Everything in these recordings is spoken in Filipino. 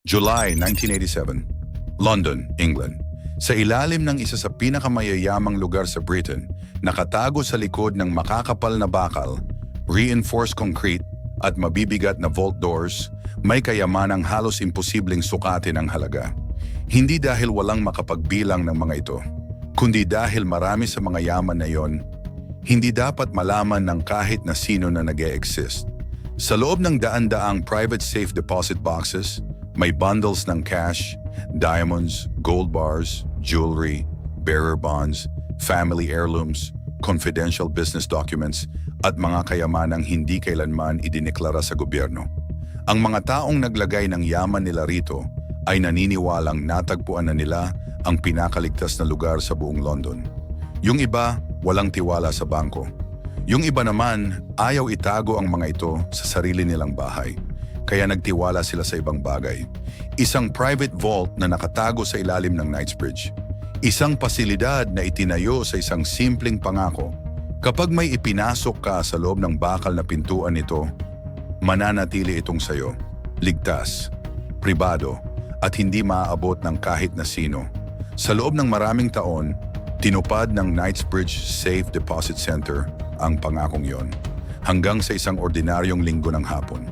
July 1987, London, England. Sa ilalim ng isa sa pinakamayayamang lugar sa Britain, nakatago sa likod ng makakapal na bakal, reinforced concrete at mabibigat na vault doors, may kayamanang halos imposibleng sukatin ang halaga. Hindi dahil walang makapagbilang ng mga ito, kundi dahil marami sa mga yaman na iyon, hindi dapat malaman ng kahit na sino na nag-e-exist. Sa loob ng daan-daang private safe deposit boxes, may bundles ng cash, diamonds, gold bars, jewelry, bearer bonds, family heirlooms, confidential business documents, at mga kayamanang hindi kailanman idineklara sa gobyerno. Ang mga taong naglagay ng yaman nila rito ay naniniwalang natagpuan na nila ang pinakaligtas na lugar sa buong London. Yung iba, walang tiwala sa bangko. Yung iba naman, ayaw itago ang mga ito sa sarili nilang bahay. Kaya nagtiwala sila sa ibang bagay. Isang private vault na nakatago sa ilalim ng Knightsbridge. Isang pasilidad na itinayo sa isang simpleng pangako. Kapag may ipinasok ka sa loob ng bakal na pintuan nito, mananatili itong sayo, ligtas, pribado, at hindi maaabot ng kahit na sino. Sa loob ng maraming taon, tinupad ng Knightsbridge Safe Deposit Center ang pangakong yon. Hanggang sa isang ordinaryong linggo ng hapon.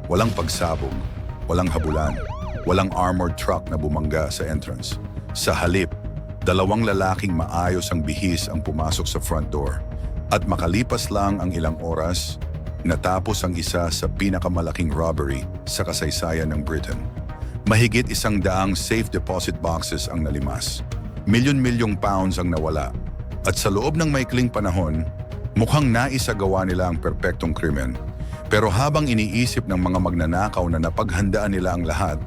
Walang pagsabog, walang habulan, walang armored truck na bumangga sa entrance. Sa halip, dalawang lalaking maayos ang bihis ang pumasok sa front door. At makalipas lang ang ilang oras, natapos ang isa sa pinakamalaking robbery sa kasaysayan ng Britain. Mahigit 100 safe deposit boxes ang nalimas. Milyon-milyong pounds ang nawala. At sa loob ng maikling panahon, mukhang naisagawa nila ang perpektong krimen. Pero habang iniisip ng mga magnanakaw na napaghandaan nila ang lahat,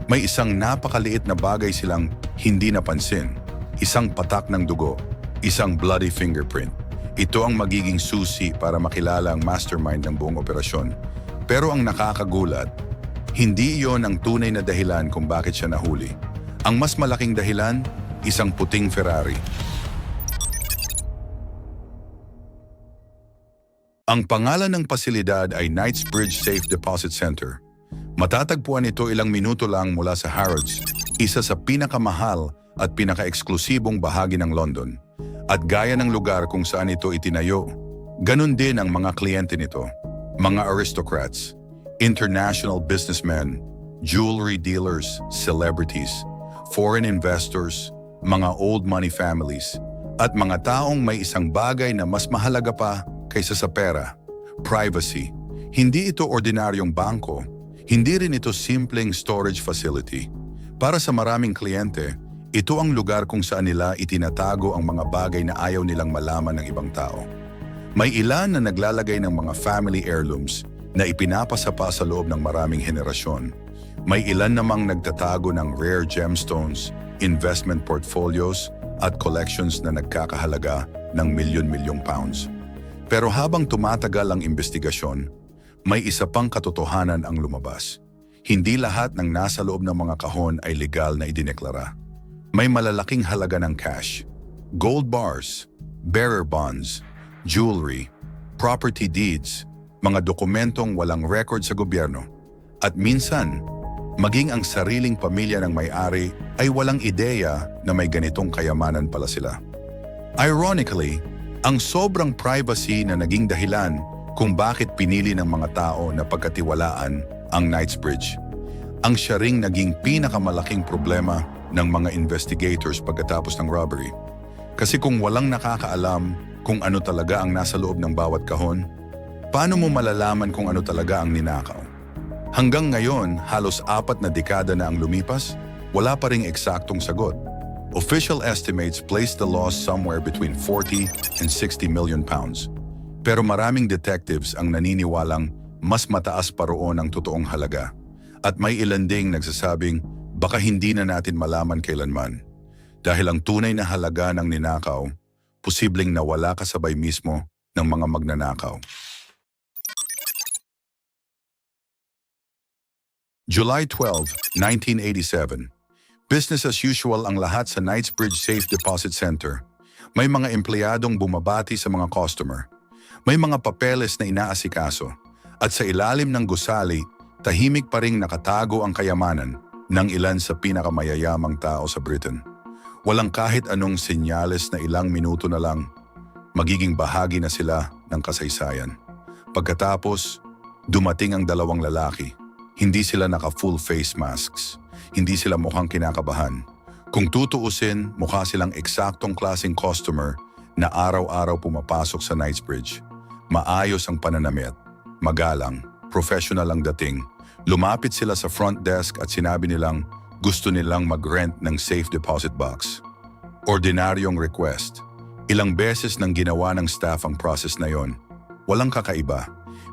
may isang napakaliit na bagay silang hindi napansin. Isang patak ng dugo, isang bloody fingerprint. Ito ang magiging susi para makilala ang mastermind ng buong operasyon. Pero ang nakakagulat, hindi iyon ang tunay na dahilan kung bakit siya nahuli. Ang mas malaking dahilan, isang puting Ferrari. Ang pangalan ng pasilidad ay Knightsbridge Safe Deposit Center. Matatagpuan ito ilang minuto lang mula sa Harrods, isa sa pinakamahal at pinaka-eksklusibong bahagi ng London. At gaya ng lugar kung saan ito itinayo, ganun din ang mga kliyente nito. Mga aristocrats, international businessmen, jewelry dealers, celebrities, foreign investors, mga old money families, at mga taong may isang bagay na mas mahalaga pa kaysa sa pera, privacy. Hindi ito ordinaryong bangko, hindi rin ito simpleng storage facility. Para sa maraming kliyente, ito ang lugar kung saan nila itinatago ang mga bagay na ayaw nilang malaman ng ibang tao. May ilan na naglalagay ng mga family heirlooms na ipinapasa pa sa loob ng maraming henerasyon. May ilan namang nagtatago ng rare gemstones, investment portfolios at collections na nagkakahalaga ng milyon-milyong pounds. Pero habang tumatagal ang investigasyon, may isa pang katotohanan ang lumabas. Hindi lahat ng nasa loob ng mga kahon ay legal na idineklara. May malalaking halaga ng cash, gold bars, bearer bonds, jewelry, property deeds, mga dokumentong walang record sa gobyerno. At minsan, maging ang sariling pamilya ng may-ari ay walang ideya na may ganitong kayamanan pala sila. Ironically, ang sobrang privacy na naging dahilan kung bakit pinili ng mga tao na pagkatiwalaan ang Knightsbridge. Ang siya ring naging pinakamalaking problema ng mga investigators pagkatapos ng robbery. Kasi kung walang nakakaalam kung ano talaga ang nasa loob ng bawat kahon, paano mo malalaman kung ano talaga ang ninakaw? Hanggang ngayon, halos 4 na dekada na ang lumipas, wala pa ring eksaktong sagot. Official estimates place the loss somewhere between 40 and 60 million pounds. Pero maraming detectives ang naniniwalang mas mataas pa roon ang totoong halaga. At may ilan ding nagsasabing baka hindi na natin malaman kailanman. Dahil ang tunay na halaga ng ninakaw, posibleng nawala kasabay mismo ng mga magnanakaw. July 12, 1987. Business as usual ang lahat sa Knightsbridge Safe Deposit Center. May mga empleyadong bumabati sa mga customer. May mga papeles na inaasikaso. At sa ilalim ng gusali, tahimik pa ring nakatago ang kayamanan. ng ilan sa pinakamayayamang tao sa Britain. Walang kahit anong senyales na ilang minuto na lang, magiging bahagi na sila ng kasaysayan. Pagkatapos, dumating ang dalawang lalaki. Hindi sila naka-full face masks. Hindi sila mukhang kinakabahan. Kung tutuusin, mukha silang eksaktong klaseng customer na araw-araw pumapasok sa Knightsbridge. Maayos ang pananamit, magalang, professional ang dating. Lumapit sila sa front desk at sinabi nilang gusto nilang mag-rent ng safe deposit box. Ordinaryong request. Ilang beses nang ginawa ng staff ang process na yon. Walang kakaiba.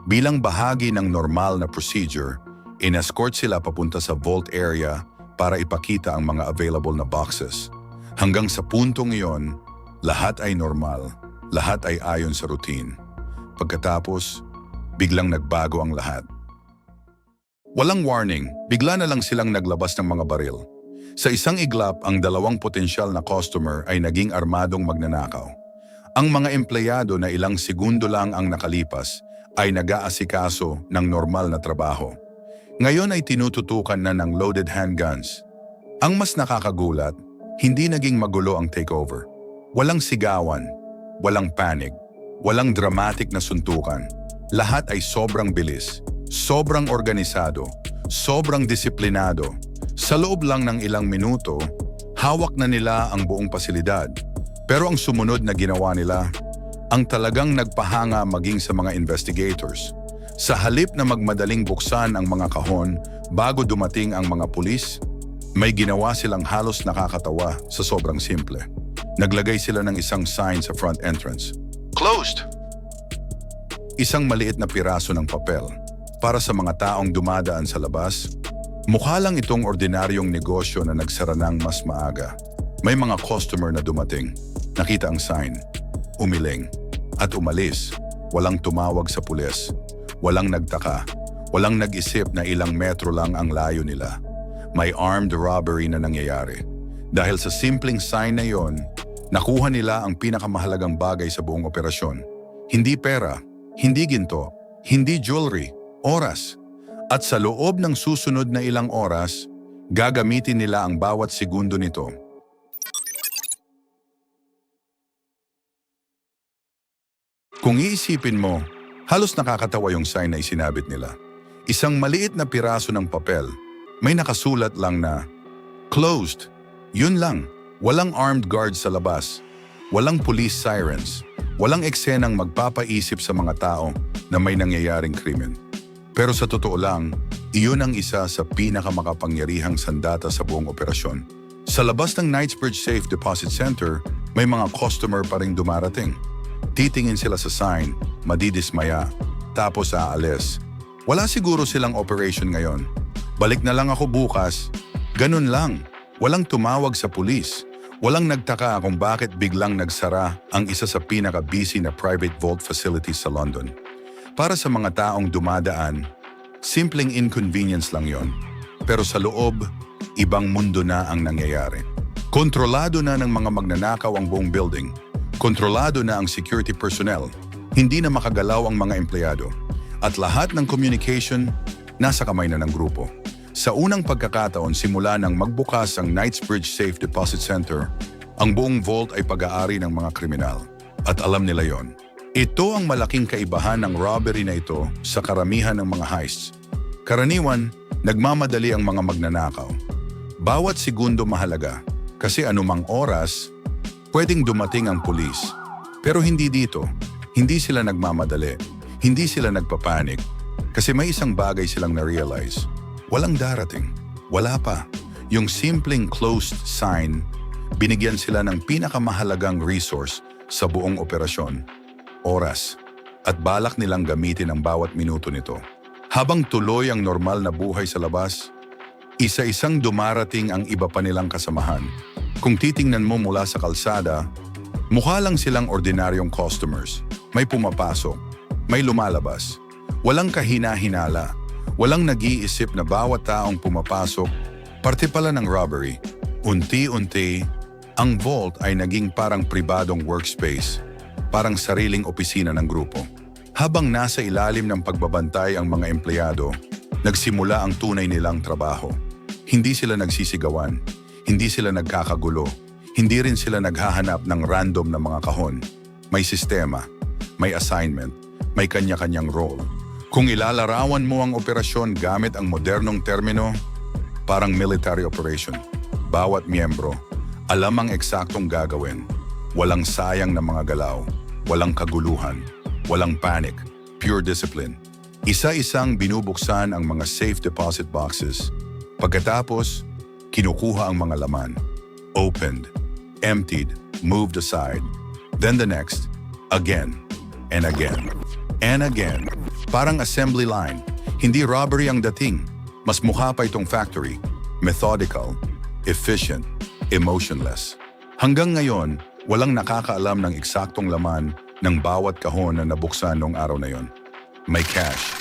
Bilang bahagi ng normal na procedure, in-escort sila papunta sa vault area para ipakita ang mga available na boxes. Hanggang sa puntong iyon, lahat ay normal, lahat ay ayon sa routine. Pagkatapos, biglang nagbago ang lahat. Walang warning, bigla na lang silang naglabas ng mga baril. Sa isang iglap, ang dalawang potensyal na customer ay naging armadong magnanakaw. Ang mga empleyado na ilang segundo lang ang nakalipas ay nag-aasikaso ng normal na trabaho. Ngayon ay tinututukan na ng loaded handguns. Ang mas nakakagulat, hindi naging magulo ang takeover. Walang sigawan, walang panic, walang dramatic na suntukan. Lahat ay sobrang bilis, sobrang organisado, sobrang disiplinado. Sa loob lang ng ilang minuto, hawak na nila ang buong pasilidad. Pero ang sumunod na ginawa nila, ang talagang nagpahanga maging sa mga investigators. Sa halip na magmadaling buksan ang mga kahon bago dumating ang mga pulis, may ginawa silang halos nakakatawa sa sobrang simple. Naglagay sila ng isang sign sa front entrance. Closed! Isang maliit na piraso ng papel. Para sa mga taong dumadaan sa labas, mukha lang itong ordinaryong negosyo na nagsara ng mas maaga. May mga customer na dumating, nakita ang sign, umiling, at umalis. Walang tumawag sa pulis. Walang nagtaka, walang nag-isip na ilang metro lang ang layo nila. May armed robbery na nangyayari. Dahil sa simpleng sign na yon, nakuha nila ang pinakamahalagang bagay sa buong operasyon. Hindi pera, hindi ginto, hindi jewelry, oras. At sa loob ng susunod na ilang oras, gagamitin nila ang bawat segundo nito. Kung iisipin mo, halos nakakatawa yung sign na isinabit nila. Isang maliit na piraso ng papel. May nakasulat lang na, closed. Yun lang. Walang armed guards sa labas. Walang police sirens. Walang eksenang magpapaisip sa mga tao na may nangyayaring krimen. Pero sa totoo lang, iyon ang isa sa pinakamakapangyarihang sandata sa buong operasyon. Sa labas ng Knightsbridge Safe Deposit Center, may mga customer pa ring dumarating. Titingin sila sa sign, madidismaya, tapos aalis. Wala siguro silang operation ngayon. Balik na lang ako bukas. Ganun lang. Walang tumawag sa pulis. Walang nagtaka kung bakit biglang nagsara ang isa sa pinaka-busy na private vault facilities sa London. Para sa mga taong dumadaan, simpleng inconvenience lang yon. Pero sa loob, ibang mundo na ang nangyayari. Kontrolado na ng mga magnanakaw ang buong building. Kontrolado na ang security personnel, hindi na makagalaw ang mga empleyado, at lahat ng communication nasa kamay na ng grupo. Sa unang pagkakataon simula nang magbukas ang Knightsbridge Safe Deposit Center, ang buong vault ay pag-aari ng mga kriminal. At alam nila yon. Ito ang malaking kaibahan ng robbery na ito sa karamihan ng mga heists. Karaniwan, nagmamadali ang mga magnanakaw. Bawat segundo mahalaga, kasi anumang oras, pwedeng dumating ang pulis. Pero hindi dito. Hindi sila nagmamadali. Hindi sila nagpapanik. Kasi may isang bagay silang na-realize. Walang darating. Wala pa. Yung simpleng closed sign, binigyan sila ng pinakamahalagang resource sa buong operasyon. Oras. At balak nilang gamitin ang bawat minuto nito. Habang tuloy ang normal na buhay sa labas, isa-isang dumarating ang iba pa nilang kasamahan. Kung titingnan mo mula sa kalsada, mukha lang silang ordinaryong customers. May pumapasok, may lumalabas. Walang kahina-hinala, walang nag-iisip na bawat taong pumapasok, parte pala ng robbery. Unti-unti, ang vault ay naging parang pribadong workspace, parang sariling opisina ng grupo. Habang nasa ilalim ng pagbabantay ang mga empleyado, nagsimula ang tunay nilang trabaho. Hindi sila nagsisigawan, hindi sila nagkakagulo, hindi rin sila naghahanap ng random na mga kahon. May sistema, may assignment, may kanya-kanyang role. Kung ilalarawan mo ang operasyon gamit ang modernong termino, parang military operation. Bawat miyembro, alam ang eksaktong gagawin. Walang sayang na mga galaw, walang kaguluhan, walang panic, pure discipline. Isa-isang binubuksan ang mga safe deposit boxes. Pagkatapos, kinukuha ang mga laman. Opened, emptied, moved aside. Then the next, again, and again, and again. Parang assembly line. Hindi robbery ang dating. Mas mukha pa itong factory. Methodical, efficient, emotionless. Hanggang ngayon, walang nakakaalam ng eksaktong laman ng bawat kahon na nabuksan noong araw na yon. May cash,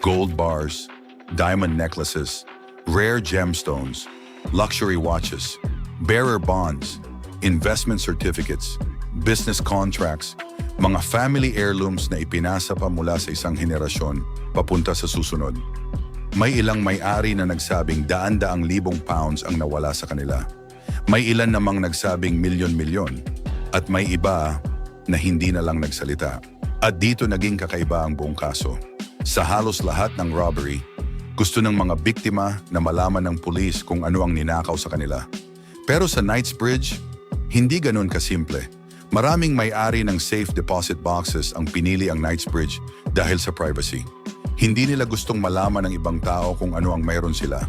gold bars, diamond necklaces, rare gemstones, luxury watches, bearer bonds, investment certificates, business contracts, mga family heirlooms na ipinasa pa mula sa isang henerasyon papunta sa susunod. May ilang may-ari na nagsabing daan-daang libong pounds ang nawala sa kanila. May ilan namang nagsabing milyon-milyon at may iba na hindi na lang nagsalita. At dito naging kakaiba ang buong kaso. Sa halos lahat ng robbery, gusto ng mga biktima na malaman ng pulis kung ano ang ninakaw sa kanila. Pero sa Knightsbridge, hindi ganun kasimple. Maraming may-ari ng safe deposit boxes ang pinili ang Knightsbridge dahil sa privacy. Hindi nila gustong malaman ng ibang tao kung ano ang mayroon sila.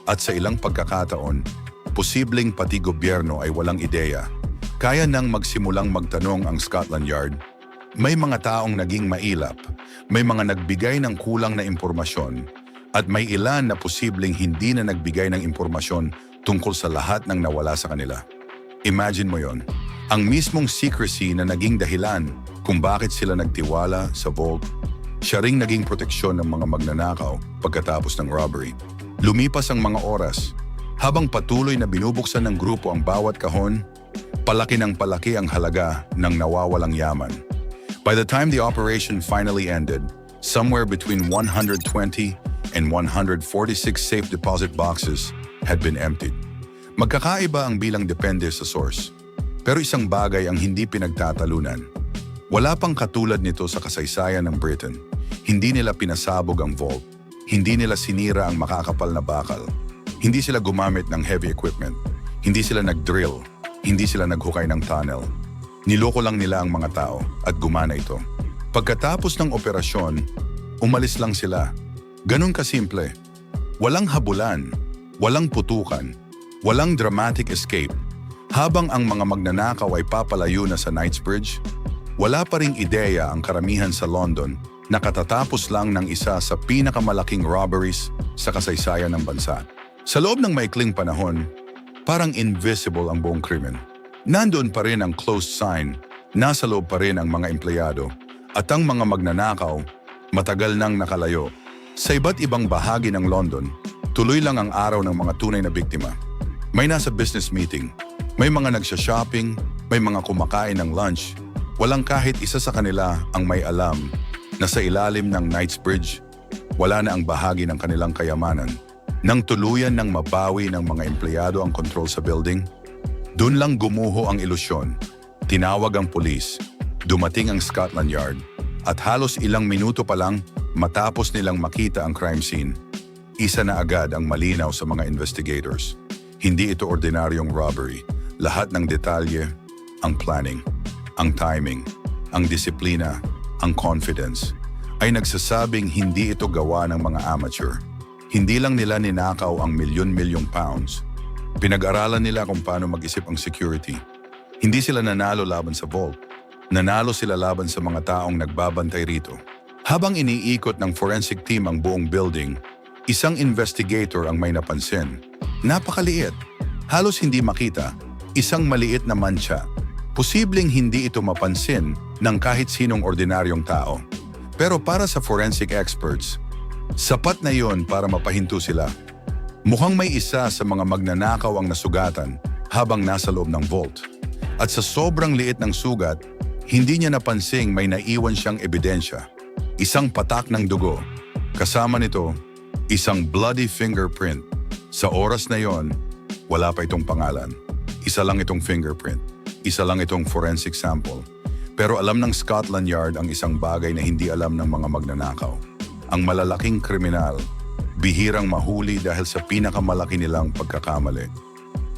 At sa ilang pagkakataon, posibleng pati gobyerno ay walang ideya. Kaya nang magsimulang magtanong ang Scotland Yard. May mga taong naging mailap, may mga nagbigay ng kulang na impormasyon, at may ilan na posibleng hindi na nagbigay ng impormasyon tungkol sa lahat ng nawala sa kanila. Imagine mo yon, ang mismong secrecy na naging dahilan kung bakit sila nagtiwala sa vault, siya ring naging proteksyon ng mga magnanakaw pagkatapos ng robbery. Lumipas ang mga oras, habang patuloy na binubuksan ng grupo ang bawat kahon, palaki ng palaki ang halaga ng nawawalang yaman. By the time the operation finally ended, somewhere between 120 and 146 safe deposit boxes had been emptied. Magkakaiba ang bilang depende sa source. Pero isang bagay ang hindi pinagtatalunan. Wala pang katulad nito sa kasaysayan ng Britain. Hindi nila pinasabog ang vault. Hindi nila sinira ang makakapal na bakal. Hindi sila gumamit ng heavy equipment. Hindi sila nag-drill. Hindi sila naghukay ng tunnel. Niloko lang nila ang mga tao at gumana ito. Pagkatapos ng operasyon, umalis lang sila. Ganun kasimple. Walang habulan, walang putukan, walang dramatic escape. Habang ang mga magnanakaw ay papalayo na sa Knightsbridge, wala pa ring ideya ang karamihan sa London na katatapos lang ng isa sa pinakamalaking robberies sa kasaysayan ng bansa. Sa loob ng maikling panahon, parang invisible ang buong krimen. Nandoon pa rin ang closed sign, nasa loob pa rin ang mga empleyado, at ang mga magnanakaw, matagal nang nakalayo. Sa iba't ibang bahagi ng London, tuloy lang ang araw ng mga tunay na biktima. May nasa business meeting, may mga nagsha-shopping, may mga kumakain ng lunch. Walang kahit isa sa kanila ang may alam na sa ilalim ng Knightsbridge, wala na ang bahagi ng kanilang kayamanan. Nang tuluyan ng mabawi ng mga empleyado ang control sa building, doon lang gumuho ang ilusyon. Tinawag ang pulis, dumating ang Scotland Yard, at halos ilang minuto pa lang matapos nilang makita ang crime scene, isa na agad ang malinaw sa mga investigators. Hindi ito ordinaryong robbery. Lahat ng detalye, ang planning, ang timing, ang disiplina, ang confidence, ay nagsasabing hindi ito gawa ng mga amateur. Hindi lang nila ninakaw ang milyon-milyong pounds. Pinag-aralan nila kung paano mag-isip ang security. Hindi sila nanalo laban sa vault. Nanalo sila laban sa mga taong nagbabantay rito. Habang iniikot ng forensic team ang buong building, isang investigator ang may napansin. Napakaliit. Halos hindi makita. Isang maliit na mancha. Posibleng hindi ito mapansin ng kahit sinong ordinaryong tao. Pero para sa forensic experts, sapat na yon para mapahinto sila. Mukhang may isa sa mga magnanakaw ang nasugatan habang nasa loob ng vault. At sa sobrang liit ng sugat, hindi niya napansing may naiwan siyang ebidensya. Isang patak ng dugo. Kasama nito, isang bloody fingerprint. Sa oras na yon, wala pa itong pangalan. Isa lang itong fingerprint. Isa lang itong forensic sample. Pero alam ng Scotland Yard ang isang bagay na hindi alam ng mga magnanakaw. Ang malalaking kriminal, bihirang mahuli dahil sa pinakamalaki nilang pagkakamali.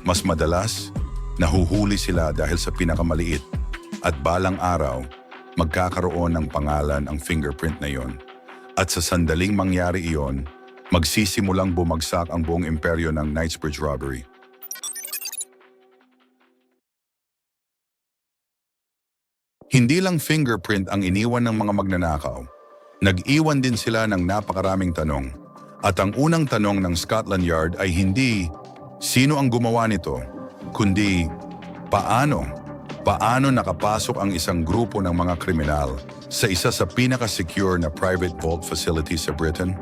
Mas madalas, nahuhuli sila dahil sa pinakamaliit. At balang araw, magkakaroon ng pangalan ang fingerprint na yon. At sa sandaling mangyari iyon, magsisimulang bumagsak ang buong imperyo ng Knightsbridge robbery. Hindi lang fingerprint ang iniwan ng mga magnanakaw. Nag-iwan din sila ng napakaraming tanong. At ang unang tanong ng Scotland Yard ay hindi, sino ang gumawa nito? Kundi, paano? Paano nakapasok ang isang grupo ng mga kriminal sa isa sa pinaka-secure na private vault facility sa Britain?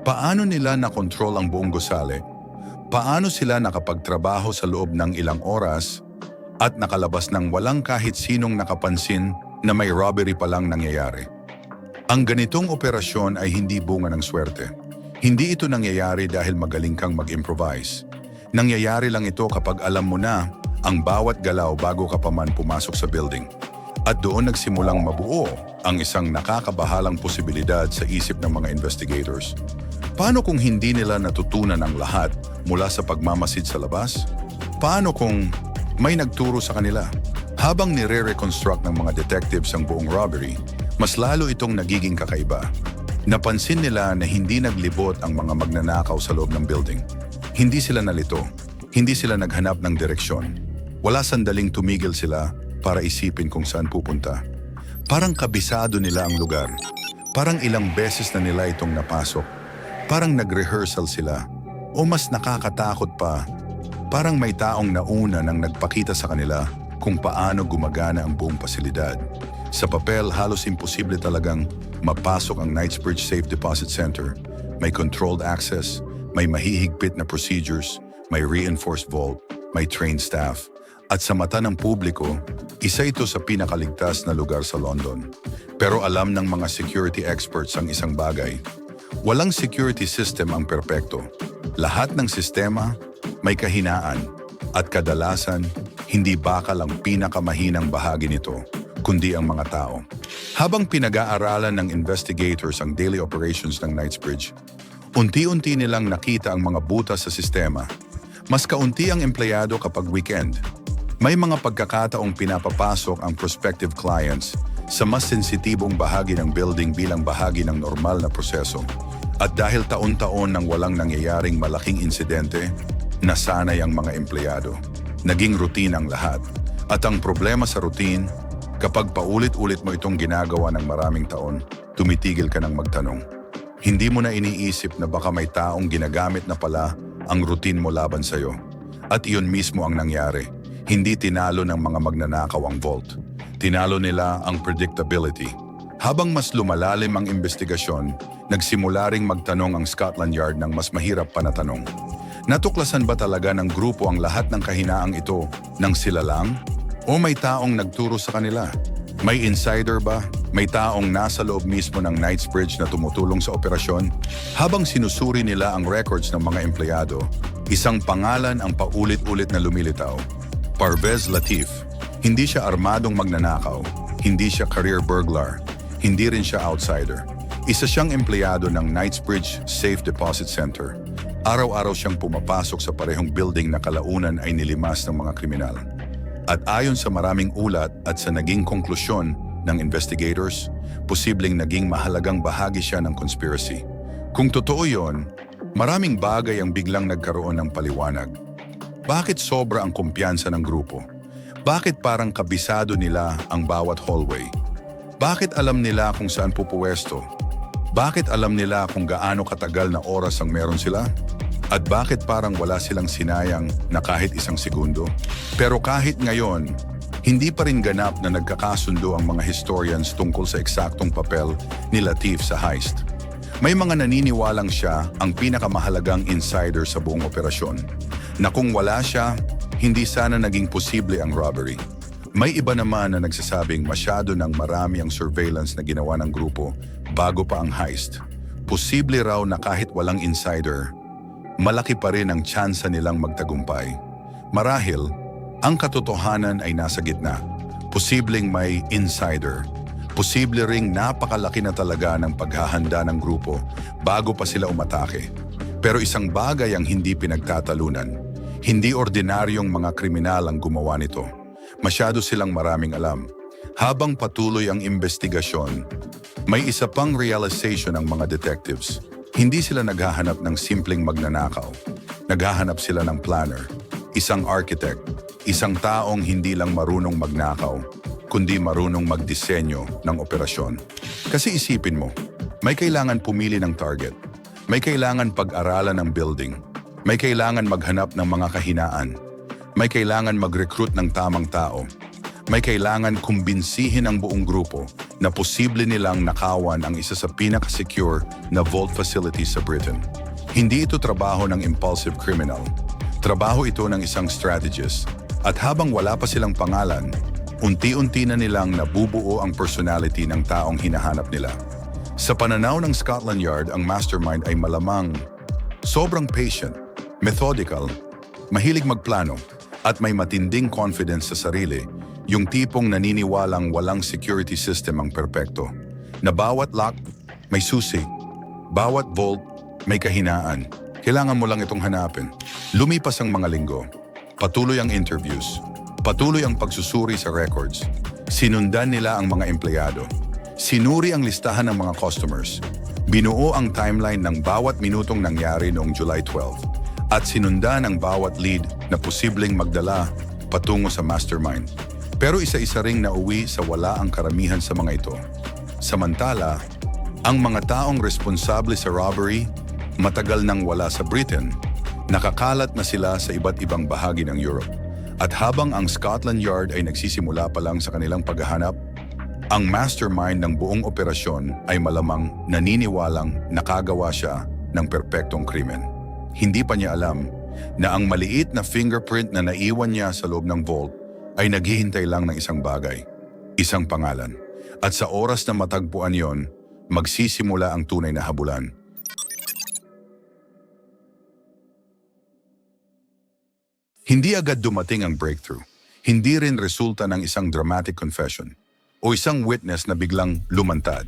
Paano nila nakontrol ang buong gusali? Paano sila nakapagtrabaho sa loob ng ilang oras at nakalabas ng walang kahit sinong nakapansin na may robbery palang nangyayari? Ang ganitong operasyon ay hindi bunga ng swerte. Hindi ito nangyayari dahil magaling kang mag-improvise. Nangyayari lang ito kapag alam mo na ang bawat galaw bago ka pa man pumasok sa building. At doon nagsimulang mabuo ang isang nakakabahalang posibilidad sa isip ng mga investigators. Paano kung hindi nila natutunan ang lahat mula sa pagmamasid sa labas? Paano kung may nagturo sa kanila? Habang nire-reconstruct ng mga detectives ang buong robbery, mas lalo itong nagiging kakaiba. Napansin nila na hindi naglibot ang mga magnanakaw sa loob ng building. Hindi sila nalito. Hindi sila naghanap ng direksyon. Wala sandaling tumigil sila para isipin kung saan pupunta. Parang kabisado nila ang lugar. Parang ilang beses na nila itong napasok. Parang nag-rehearsal sila. O mas nakakatakot pa, parang may taong nauna nang nagpakita sa kanila kung paano gumagana ang buong pasilidad. Sa papel, halos imposible talagang mapasok ang Knightsbridge Safe Deposit Center. May controlled access, may mahihigpit na procedures, may reinforced vault, may trained staff. At sa mata ng publiko, isa ito sa pinakaligtas na lugar sa London. Pero alam ng mga security experts ang isang bagay. Walang security system ang perpekto. Lahat ng sistema may kahinaan at kadalasan hindi bakal ang pinakamahinang bahagi nito, kundi ang mga tao. Habang pinag-aaralan ng investigators ang daily operations ng Knightsbridge, unti-unti nilang nakita ang mga butas sa sistema. Mas kaunti ang empleyado kapag weekend. May mga pagkakataong pinapapasok ang prospective clients sa mas sensitibong bahagi ng building bilang bahagi ng normal na proseso. At dahil taon-taon nang walang nangyayaring malaking insidente, nasanay ang mga empleyado. Naging routine ang lahat. At ang problema sa routine, kapag paulit-ulit mo itong ginagawa ng maraming taon, tumitigil ka ng magtanong. Hindi mo na iniisip na baka may taong ginagamit na pala ang routine mo laban sa'yo. At iyon mismo ang nangyari. Hindi tinalo ng mga magnanakaw ang vault. Tinalo nila ang predictability. Habang mas lumalalim ang investigasyon, nagsimula ring magtanong ang Scotland Yard ng mas mahirap pa na tanong. Natuklasan ba talaga ng grupo ang lahat ng kahinaang ito nang sila lang? O may taong nagturo sa kanila? May insider ba? May taong nasa loob mismo ng Knightsbridge na tumutulong sa operasyon? Habang sinusuri nila ang records ng mga empleyado, isang pangalan ang paulit-ulit na lumilitaw. Parvez Latif. Hindi siya armadong magnanakaw. Hindi siya career burglar. Hindi rin siya outsider. Isa siyang empleyado ng Knightsbridge Safe Deposit Center. Araw-araw siyang pumapasok sa parehong building na kalaunan ay nilimas ng mga kriminal. At ayon sa maraming ulat at sa naging konklusyon ng investigators, posibleng naging mahalagang bahagi siya ng conspiracy. Kung totoo yon, maraming bagay ang biglang nagkaroon ng paliwanag. Bakit sobra ang kumpiyansa ng grupo? Bakit parang kabisado nila ang bawat hallway? Bakit alam nila kung saan pupuwesto? Bakit alam nila kung gaano katagal na oras ang meron sila? At bakit parang wala silang sinayang na kahit isang segundo? Pero kahit ngayon, hindi pa rin ganap na nagkakasundo ang mga historians tungkol sa eksaktong papel ni Latif sa heist. May mga naniniwalang siya ang pinakamahalagang insider sa buong operasyon, na kung wala siya, hindi sana naging posible ang robbery. May iba naman na nagsasabing masyado ng marami ang surveillance na ginawa ng grupo bago pa ang heist. Posible raw na kahit walang insider, malaki pa rin ang tsansa nilang magtagumpay. Marahil, ang katotohanan ay nasa gitna. Posibleng may insider. Posible ring napakalaki na talaga ng paghahanda ng grupo bago pa sila umatake. Pero isang bagay ang hindi pinagtatalunan. Hindi ordinaryong mga kriminal ang gumawa nito. Masyado silang maraming alam. Habang patuloy ang investigasyon, may isa pang realization ng mga detectives. Hindi sila naghahanap ng simpleng magnanakaw. Naghahanap sila ng planner, isang architect, isang taong hindi lang marunong magnakaw, kundi marunong magdisenyo ng operasyon. Kasi isipin mo, may kailangan pumili ng target, may kailangan pag-aralan ng building, may kailangan maghanap ng mga kahinaan, may kailangan mag-recruit ng tamang tao, may kailangan kumbinsihin ang buong grupo na posible nilang nakawan ang isa sa pinaka-secure na vault facility sa Britain. Hindi ito trabaho ng impulsive criminal. Trabaho ito ng isang strategist. At habang wala pa silang pangalan, unti-unti na nilang nabubuo ang personality ng taong hinahanap nila. Sa pananaw ng Scotland Yard, ang mastermind ay malamang sobrang patient, methodical, mahilig magplano, at may matinding confidence sa sarili, yung tipong naniniwalang walang security system ang perpekto, na bawat lock may susi, bawat vault may kahinaan. Kailangan mo lang itong hanapin. Lumipas ang mga linggo, patuloy ang interviews, patuloy ang pagsusuri sa records, sinundan nila ang mga empleyado, sinuri ang listahan ng mga customers, binuo ang timeline ng bawat minutong nangyari noong July 12, at sinundan ang bawat lead na posibleng magdala patungo sa mastermind. Pero isa-isa ring nauwi sa wala ang karamihan sa mga ito. Samantala, ang mga taong responsable sa robbery, matagal nang wala sa Britain, nakakalat na sila sa iba't ibang bahagi ng Europe. At habang ang Scotland Yard ay nagsisimula pa lang sa kanilang paghahanap, ang mastermind ng buong operasyon ay malamang naniniwalang nakagawa siya ng perpektong krimen. Hindi pa niya alam na ang maliit na fingerprint na naiwan niya sa loob ng vault ay naghihintay lang ng isang bagay, isang pangalan. At sa oras na matagpuan yon, magsisimula ang tunay na habulan. Hindi agad dumating ang breakthrough. Hindi rin resulta ng isang dramatic confession o isang witness na biglang lumantad.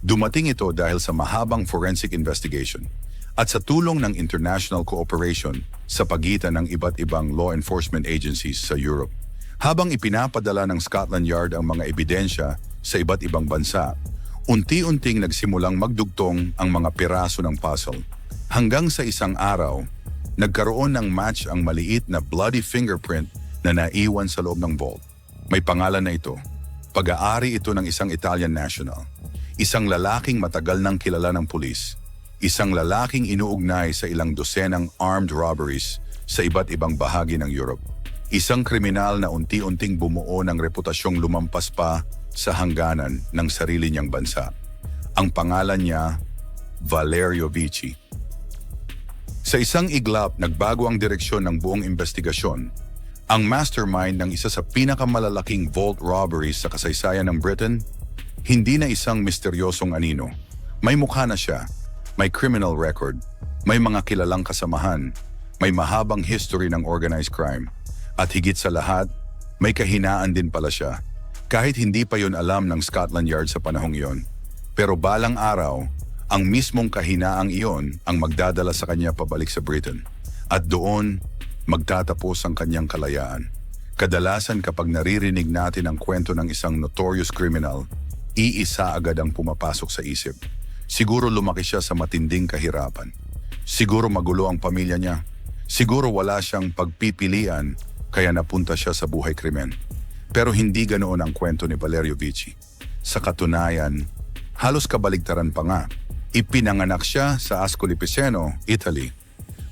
Dumating ito dahil sa mahabang forensic investigation at sa tulong ng international cooperation sa pagitan ng iba't ibang law enforcement agencies sa Europe. Habang ipinapadala ng Scotland Yard ang mga ebidensya sa iba't ibang bansa, unti-unting nagsimulang magdugtong ang mga piraso ng puzzle. Hanggang sa isang araw, nagkaroon ng match ang maliit na bloody fingerprint na naiwan sa loob ng vault. May pangalan na ito. Pag-aari ito ng isang Italian national. Isang lalaking matagal nang kilala ng pulis. Isang lalaking inuugnay sa ilang dosenang armed robberies sa iba't ibang bahagi ng Europe. Isang kriminal na unti-unting bumuo ng reputasyong lumampas pa sa hangganan ng sarili niyang bansa. Ang pangalan niya, Valerio Vici. Sa isang iglap, nagbago ang direksyon ng buong investigasyon. Ang mastermind ng isa sa pinakamalalaking vault robberies sa kasaysayan ng Britain, hindi na isang misteryosong anino. May mukha na siya, may criminal record, may mga kilalang kasamahan, may mahabang history ng organized crime. At higit sa lahat, may kahinaan din pala siya. Kahit hindi pa yon alam ng Scotland Yard sa panahong iyon. Pero balang araw, ang mismong kahinaang iyon ang magdadala sa kanya pabalik sa Britain. At doon, magtatapos ang kanyang kalayaan. Kadalasan kapag naririnig natin ang kwento ng isang notorious criminal, iisa agad ang pumapasok sa isip. Siguro lumaki siya sa matinding kahirapan. Siguro magulo ang pamilya niya. Siguro wala siyang pagpipilian kaya napunta siya sa buhay krimen. Pero hindi ganoon ang kwento ni Valerio Vici. Sa katunayan, halos kabaligtaran pa nga. Ipinanganak siya sa Ascoli Piceno, Italy.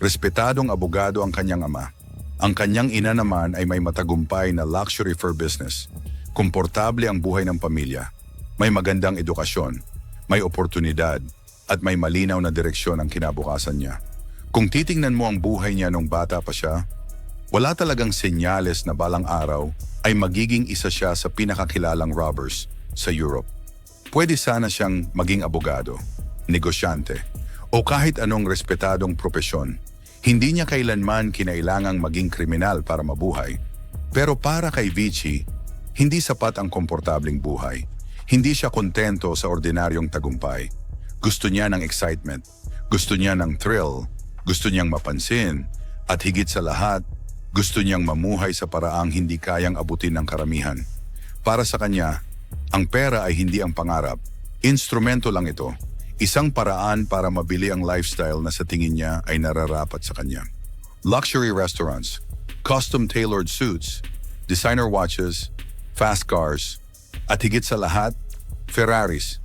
Respetadong abogado ang kanyang ama. Ang kanyang ina naman ay may matagumpay na luxury fur business. Komportable ang buhay ng pamilya. May magandang edukasyon, may oportunidad, at may malinaw na direksyon ang kinabukasan niya. Kung titingnan mo ang buhay niya nung bata pa siya, wala talagang senyales na balang araw ay magiging isa siya sa pinakakilalang robbers sa Europe. Pwede sana siyang maging abogado, negosyante, o kahit anong respetadong propesyon. Hindi niya kailanman kinailangang maging kriminal para mabuhay. Pero para kay Vici, hindi sapat ang komportabling buhay. Hindi siya kontento sa ordinaryong tagumpay. Gusto niya ng excitement. Gusto niya ng thrill. Gusto niyang mapansin. At higit sa lahat, gusto niyang mamuhay sa paraang hindi kayang abutin ng karamihan. Para sa kanya, ang pera ay hindi ang pangarap. Instrumento lang ito. Isang paraan para mabili ang lifestyle na sa tingin niya ay nararapat sa kanya. Luxury restaurants, custom-tailored suits, designer watches, fast cars, at higit sa lahat, Ferraris.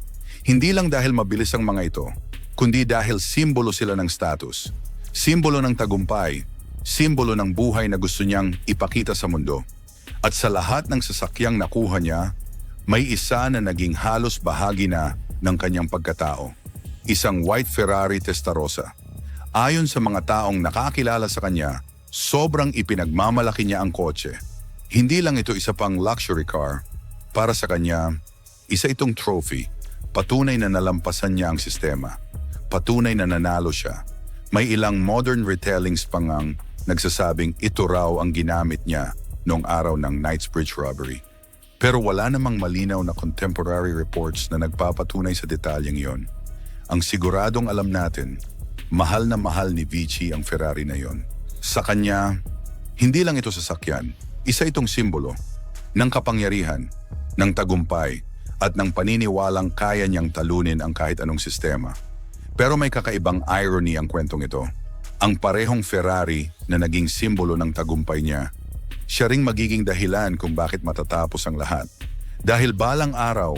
Hindi lang dahil mabilis ang mga ito, kundi dahil simbolo sila ng status, simbolo ng tagumpay, simbolo ng buhay na gusto niyang ipakita sa mundo. At sa lahat ng sasakyang nakuha niya, may isa na naging halos bahagi na ng kanyang pagkatao. Isang white Ferrari Testarossa. Ayon sa mga taong nakakilala sa kanya, sobrang ipinagmamalaki niya ang kotse. Hindi lang ito isa pang luxury car. Para sa kanya, isa itong trophy. Patunay na nalampasan niya ang sistema. Patunay na nanalo siya. May ilang modern retellings pa ngang nagsasabing ito raw ang ginamit niya noong araw ng Knightsbridge robbery. Pero wala namang malinaw na contemporary reports na nagpapatunay sa detalyeng iyon. Ang siguradong alam natin, mahal na mahal ni Vici ang Ferrari na yon. Sa kanya, hindi lang ito sasakyan, isa itong simbolo ng kapangyarihan, ng tagumpay, at ng paniniwalang kaya niyang talunin ang kahit anong sistema. Pero may kakaibang irony ang kwentong ito. Ang parehong Ferrari na naging simbolo ng tagumpay niya, siya ring magiging dahilan kung bakit matatapos ang lahat. Dahil balang araw,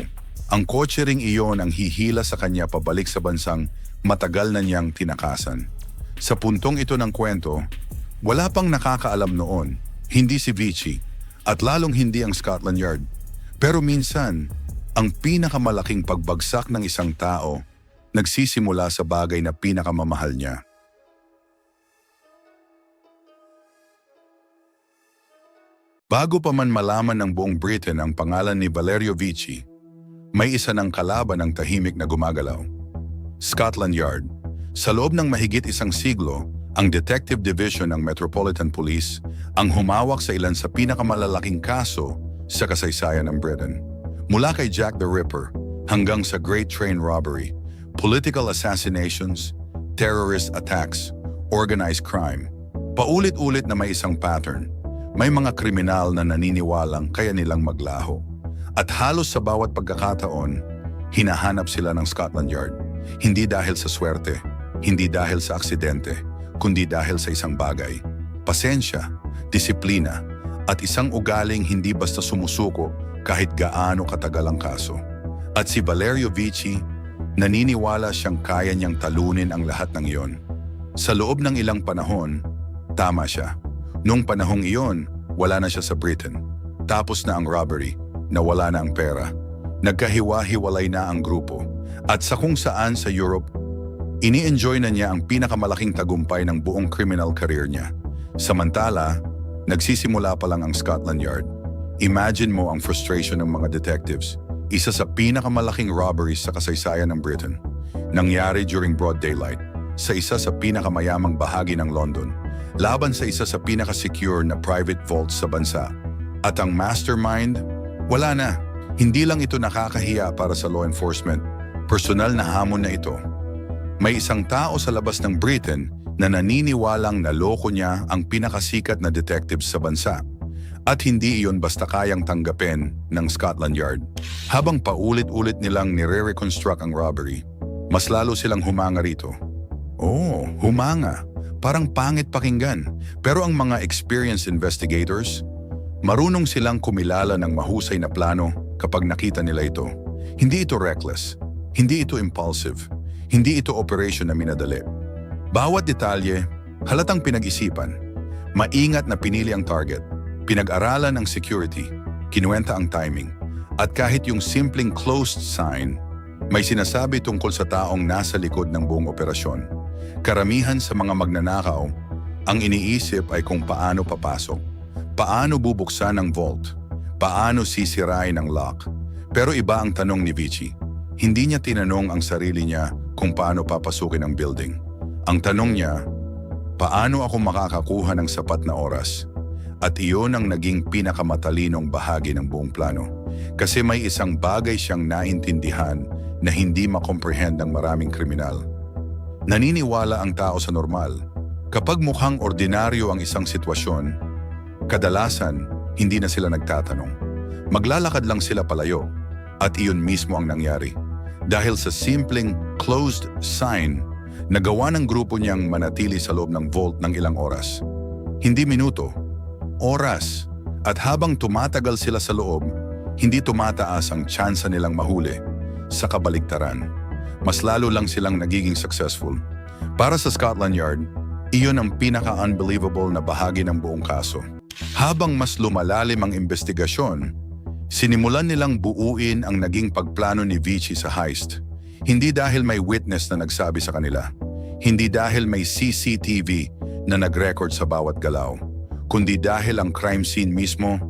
ang kotse ring iyon ang hihila sa kanya pabalik sa bansang matagal na niyang tinakasan. Sa puntong ito ng kwento, wala pang nakakaalam noon, hindi si Vici, at lalong hindi ang Scotland Yard. Pero minsan, ang pinakamalaking pagbagsak ng isang tao nagsisimula sa bagay na pinakamamahal niya. Bago pa man malaman ng buong Britain ang pangalan ni Valerio Vici, may isa ng kalaban ng tahimik na gumagalaw. Scotland Yard. Sa loob ng mahigit isang siglo, ang Detective Division ng Metropolitan Police ang humawak sa ilan sa pinakamalalaking kaso sa kasaysayan ng Britain. Mula kay Jack the Ripper hanggang sa Great Train Robbery, political assassinations, terrorist attacks, organized crime. Paulit-ulit na may isang pattern. May mga kriminal na naniniwalang kaya nilang maglaho. At halos sa bawat pagkakataon, hinahanap sila ng Scotland Yard. Hindi dahil sa swerte, hindi dahil sa aksidente, kundi dahil sa isang bagay. Pasensya, disiplina, at isang ugaling hindi basta sumusuko kahit gaano katagal ang kaso. At si Valerio Vici, naniniwala siyang kaya niyang talunin ang lahat ng iyon. Sa loob ng ilang panahon, tama siya. Noong panahong iyon, wala na siya sa Britain. Tapos na ang robbery, nawala na ang pera. Nagkahiwa-hiwalay na ang grupo. At sa kung saan sa Europe, ini-enjoy na niya ang pinakamalaking tagumpay ng buong criminal career niya. Samantala, nagsisimula pa lang ang Scotland Yard. Imagine mo ang frustration ng mga detectives. Isa sa pinakamalaking robberies sa kasaysayan ng Britain. Nangyari during broad daylight, sa isa sa pinakamayamang bahagi ng London, laban sa isa sa pinaka-secure na private vaults sa bansa. At ang mastermind, wala na. Hindi lang ito nakakahiya para sa law enforcement. Personal na hamon na ito. May isang tao sa labas ng Britain na naniniwalang naloko niya ang pinakasikat na detectives sa bansa. At hindi iyon basta kayang tanggapin ng Scotland Yard. Habang paulit-ulit nilang nire-reconstruct ang robbery, mas lalo silang humanga rito. Oh, humanga. Parang pangit pakinggan. Pero ang mga experienced investigators, marunong silang kumilala ng mahusay na plano kapag nakita nila ito. Hindi ito reckless. Hindi ito impulsive. Hindi ito operation na minadali. Bawat detalye, halatang pinag-isipan. Maingat na pinili ang target. Pinag-aralan ang security. Kinuwenta ang timing. At kahit yung simpleng closed sign, may sinasabi tungkol sa taong nasa likod ng buong operasyon. Karamihan sa mga magnanakaw, ang iniisip ay kung paano papasok, paano bubuksan ang vault, paano sisirain ang lock. Pero iba ang tanong ni Vici. Hindi niya tinanong ang sarili niya kung paano papasukin ang building. Ang tanong niya, Paano ako makakakuha ng sapat na oras? At iyon ang naging pinakamatalinong bahagi ng buong plano. Kasi may isang bagay siyang naintindihan na hindi makomprehend ng maraming kriminal. Naniniwala ang tao sa normal. Kapag mukhang ordinaryo ang isang sitwasyon, kadalasan hindi na sila nagtatanong. Maglalakad lang sila palayo at iyon mismo ang nangyari. Dahil sa simpleng closed sign, nagawa ng grupo niyang manatili sa loob ng vault ng ilang oras. Hindi minuto, oras. At habang tumatagal sila sa loob, hindi tumataas ang tsansa nilang mahuli. Sa kabaligtaran, mas lalo lang silang nagiging successful. Para sa Scotland Yard, iyon ang pinaka-unbelievable na bahagi ng buong kaso. Habang mas lumalalim ang investigasyon, sinimulan nilang buuin ang naging pagplano ni Vici sa heist. Hindi dahil may witness na nagsabi sa kanila, hindi dahil may CCTV na nag-record sa bawat galaw, kundi dahil ang crime scene mismo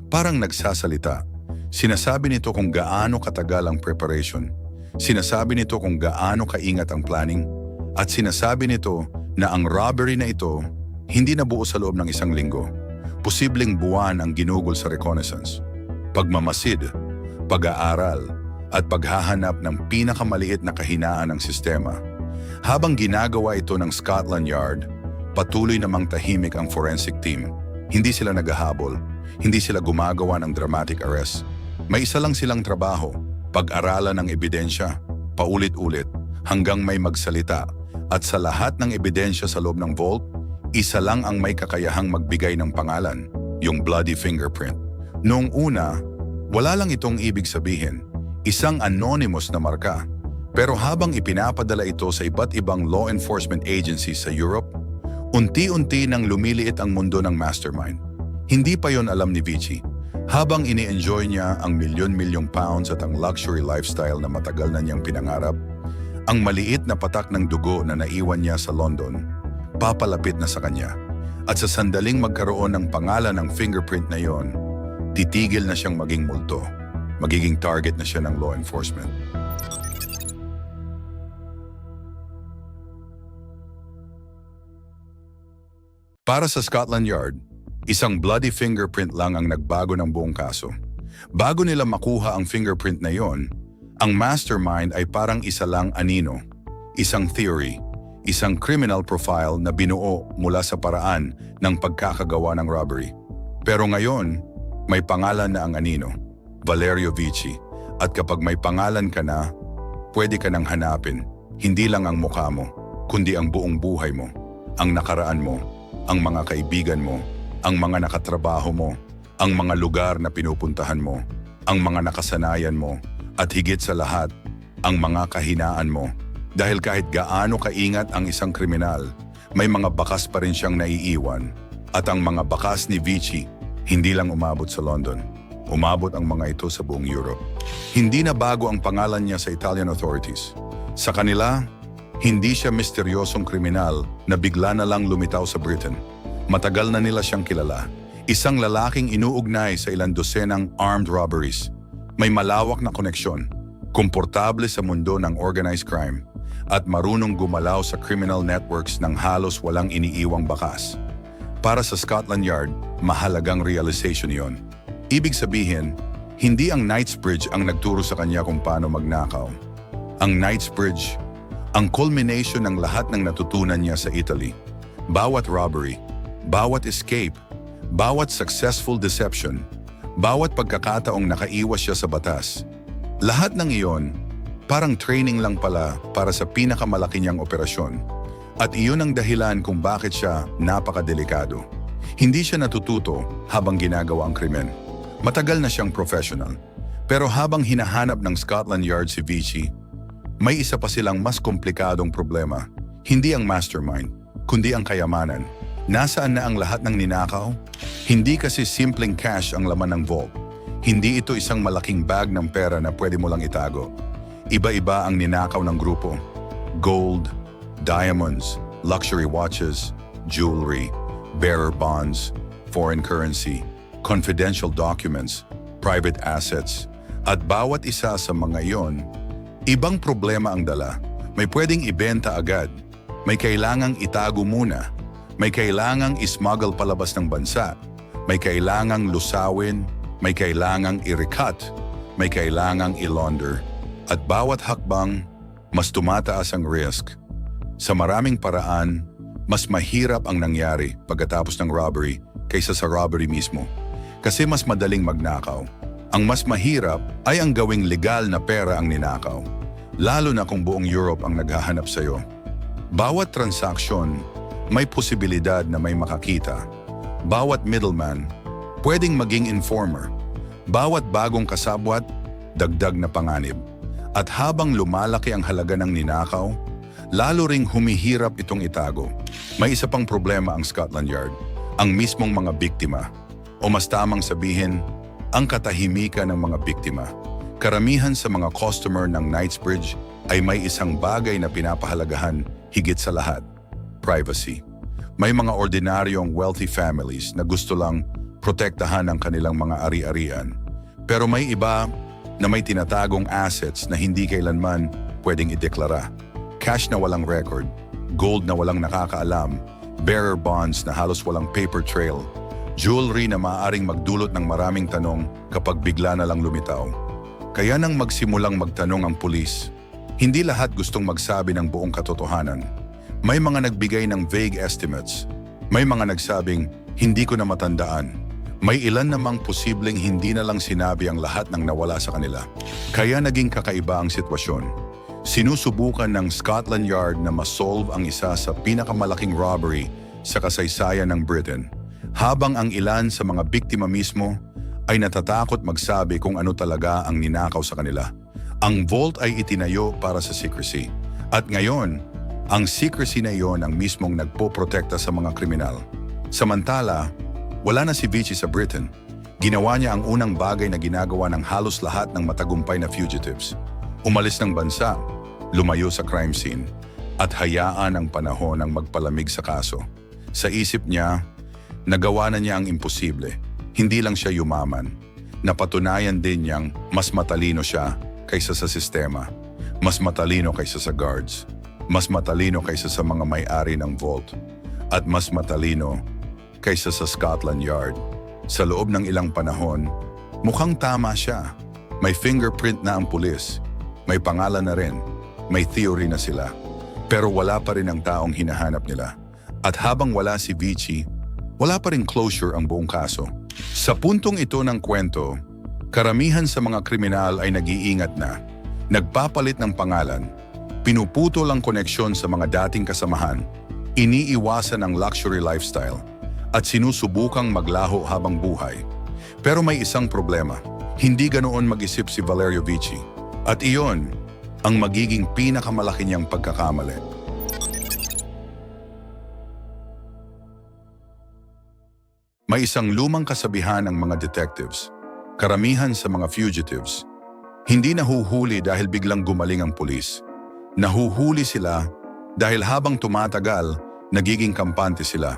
parang nagsasalita. Sinasabi nito kung gaano katagal ang preparation, sinasabi nito kung gaano kaingat ang planning, at sinasabi nito na ang robbery na ito hindi nabuo sa loob ng isang linggo. Posibleng buwan ang ginugol sa reconnaissance, pagmamasid, pag-aaral, at paghahanap ng pinakamaliit na kahinaan ng sistema. Habang ginagawa ito ng Scotland Yard, patuloy namang tahimik ang forensic team. Hindi sila naghahabol, hindi sila gumagawa ng dramatic arrest. May isa lang silang trabaho, pag-aralan ng ebidensya, paulit-ulit, hanggang may magsalita. At sa lahat ng ebidensya sa loob ng vault, isa lang ang may kakayahang magbigay ng pangalan, yung bloody fingerprint. Noong una, wala lang itong ibig sabihin, isang anonymous na marka. Pero habang ipinapadala ito sa iba't ibang law enforcement agencies sa Europe, unti-unti nang lumiliit ang mundo ng mastermind. Hindi pa yon alam ni Vici. Habang ini-enjoy niya ang milyon-milyong pounds at ang luxury lifestyle na matagal na niyang pinangarap, ang maliit na patak ng dugo na naiwan niya sa London, papalapit na sa kanya. At sa sandaling magkaroon ng pangalan ng fingerprint na yon, titigil na siyang maging multo. Magiging target na siya ng law enforcement. Para sa Scotland Yard, isang bloody fingerprint lang ang nagbago ng buong kaso. Bago nila makuha ang fingerprint na yon, ang mastermind ay parang isa lang anino, isang theory, isang criminal profile na binuo mula sa paraan ng pagkakagawa ng robbery. Pero ngayon, may pangalan na ang anino, Valerio Vici. At kapag may pangalan ka na, pwede ka nang hanapin, hindi lang ang mukha mo, kundi ang buong buhay mo, ang nakaraan mo, ang mga kaibigan mo, ang mga nakatrabaho mo, ang mga lugar na pinupuntahan mo, ang mga nakasanayan mo, at higit sa lahat, ang mga kahinaan mo. Dahil kahit gaano kaingat ang isang kriminal, may mga bakas pa rin siyang naiiwan. At ang mga bakas ni Vici, hindi lang umabot sa London. Umabot ang mga ito sa buong Europe. Hindi na bago ang pangalan niya sa Italian authorities. Sa kanila, hindi siya misteryosong kriminal na bigla na lang lumitaw sa Britain. Matagal na nila siyang kilala. Isang lalaking inuugnay sa ilang dosenang armed robberies. May malawak na koneksyon, komportable sa mundo ng organized crime, at marunong gumalaw sa criminal networks ng halos walang iniiwang bakas. Para sa Scotland Yard, mahalagang realization yon. Ibig sabihin, hindi ang Knightsbridge ang nagturo sa kanya kung paano magnakaw. Ang Knightsbridge, ang culmination ng lahat ng natutunan niya sa Italy. Bawat robbery, bawat escape, bawat successful deception, bawat pagkakataong nakaiwas siya sa batas. Lahat ng iyon, parang training lang pala para sa pinakamalaki niyang operasyon. At iyon ang dahilan kung bakit siya napakadelikado. Hindi siya natututo habang ginagawa ang krimen. Matagal na siyang professional. Pero habang hinahanap ng Scotland Yard si Vici, may isa pa silang mas komplikadong problema. Hindi ang mastermind, kundi ang kayamanan. Nasaan na ang lahat ng ninakaw? Hindi kasi simpleng cash ang laman ng vault. Hindi ito isang malaking bag ng pera na pwede mo lang itago. Iba-iba ang ninakaw ng grupo. Gold, diamonds, luxury watches, jewelry, bearer bonds, foreign currency, confidential documents, private assets, at bawat isa sa mga iyon, ibang problema ang dala. May pwedeng ibenta agad, may kailangang itago muna, May kailangang ismuggle palabas ng bansa. May kailangang lusawin. May kailangang i-recut. May kailangang i-launder. At bawat hakbang, mas tumataas ang risk. Sa maraming paraan, mas mahirap ang nangyari pagkatapos ng robbery kaysa sa robbery mismo. Kasi mas madaling magnakaw. Ang mas mahirap ay ang gawing legal na pera ang ninakaw. Lalo na kung buong Europe ang naghahanap sa'yo. Bawat transaksyon, may posibilidad na may makakita. Bawat middleman, pwedeng maging informer. Bawat bagong kasabwat, dagdag na panganib. At habang lumalaki ang halaga ng ninakaw, lalo ring humihirap itong itago. May isa pang problema ang Scotland Yard, ang mismong mga biktima. O mas tamang sabihin, ang katahimikan ng mga biktima. Karamihan sa mga customer ng Knightsbridge ay may isang bagay na pinapahalagahan higit sa lahat, privacy. May mga ordinaryong wealthy families na gusto lang protektahan ang kanilang mga ari-arian. Pero may iba na may tinatagong assets na hindi kailanman pwedeng ideklara. Cash na walang record, gold na walang nakakaalam, bearer bonds na halos walang paper trail, jewelry na maaaring magdulot ng maraming tanong kapag bigla na lang lumitaw. Kaya nang magsimulang magtanong ang pulis, hindi lahat gustong magsabi ng buong katotohanan. May mga nagbigay ng vague estimates. May mga nagsabing, hindi ko na matandaan. May ilan namang posibleng hindi na lang sinabi ang lahat ng nawala sa kanila. Kaya naging kakaiba ang sitwasyon. Sinusubukan ng Scotland Yard na masolve ang isa sa pinakamalaking robbery sa kasaysayan ng Britain, habang ang ilan sa mga biktima mismo ay natatakot magsabi kung ano talaga ang ninakaw sa kanila. Ang vault ay itinayo para sa secrecy. At ngayon, ang secrecy na iyon ang mismong nagpoprotekta sa mga kriminal. Samantala, wala na si Vici sa Britain. Ginawa niya ang unang bagay na ginagawa ng halos lahat ng matagumpay na fugitives. Umalis ng bansa, lumayo sa crime scene, at hayaan ang panahon ng magpalamig sa kaso. Sa isip niya, nagawa na niya ang imposible. Hindi lang siya yumaman. Napatunayan din niyang mas matalino siya kaysa sa sistema. Mas matalino kaysa sa guards. Mas matalino kaysa sa mga may-ari ng vault. At mas matalino kaysa sa Scotland Yard. Sa loob ng ilang panahon, mukhang tama siya. May fingerprint na ang pulis. May pangalan na rin. May theory na sila. Pero wala pa rin ang taong hinahanap nila. At habang wala si Vici, wala pa rin closure ang buong kaso. Sa puntong ito ng kwento, karamihan sa mga kriminal ay nag-iingat na, nagpapalit ng pangalan, pinuputol ang koneksyon sa mga dating kasamahan, iniiwasan ang luxury lifestyle, at sinusubukang maglaho habang buhay. Pero may isang problema, hindi ganoon mag-isip si Valerio Vici. At iyon ang magiging pinakamalaki niyang pagkakamali. May isang lumang kasabihan ng mga detectives, karamihan sa mga fugitives, hindi nahuhuli dahil biglang gumaling ang pulis. Nahuhuli sila dahil habang tumatagal, nagiging kampante sila.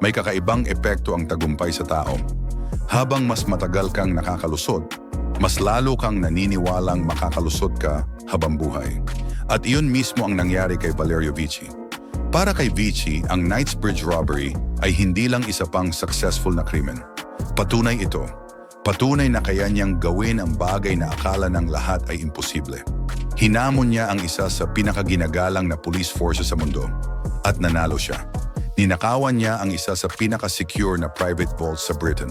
May kakaibang epekto ang tagumpay sa tao. Habang mas matagal kang nakakalusot, mas lalo kang naniniwalang makakalusot ka habang buhay. At iyon mismo ang nangyari kay Valerio Vici. Para kay Vici, ang Knightsbridge robbery ay hindi lang isa pang successful na krimen. Patunay ito. Patunay na kaya niyang gawin ang bagay na akala ng lahat ay imposible. Hinamon niya ang isa sa pinakaginagalang na police force sa mundo at nanalo siya. Ninakawan niya ang isa sa pinaka-secure na private vault sa Britain.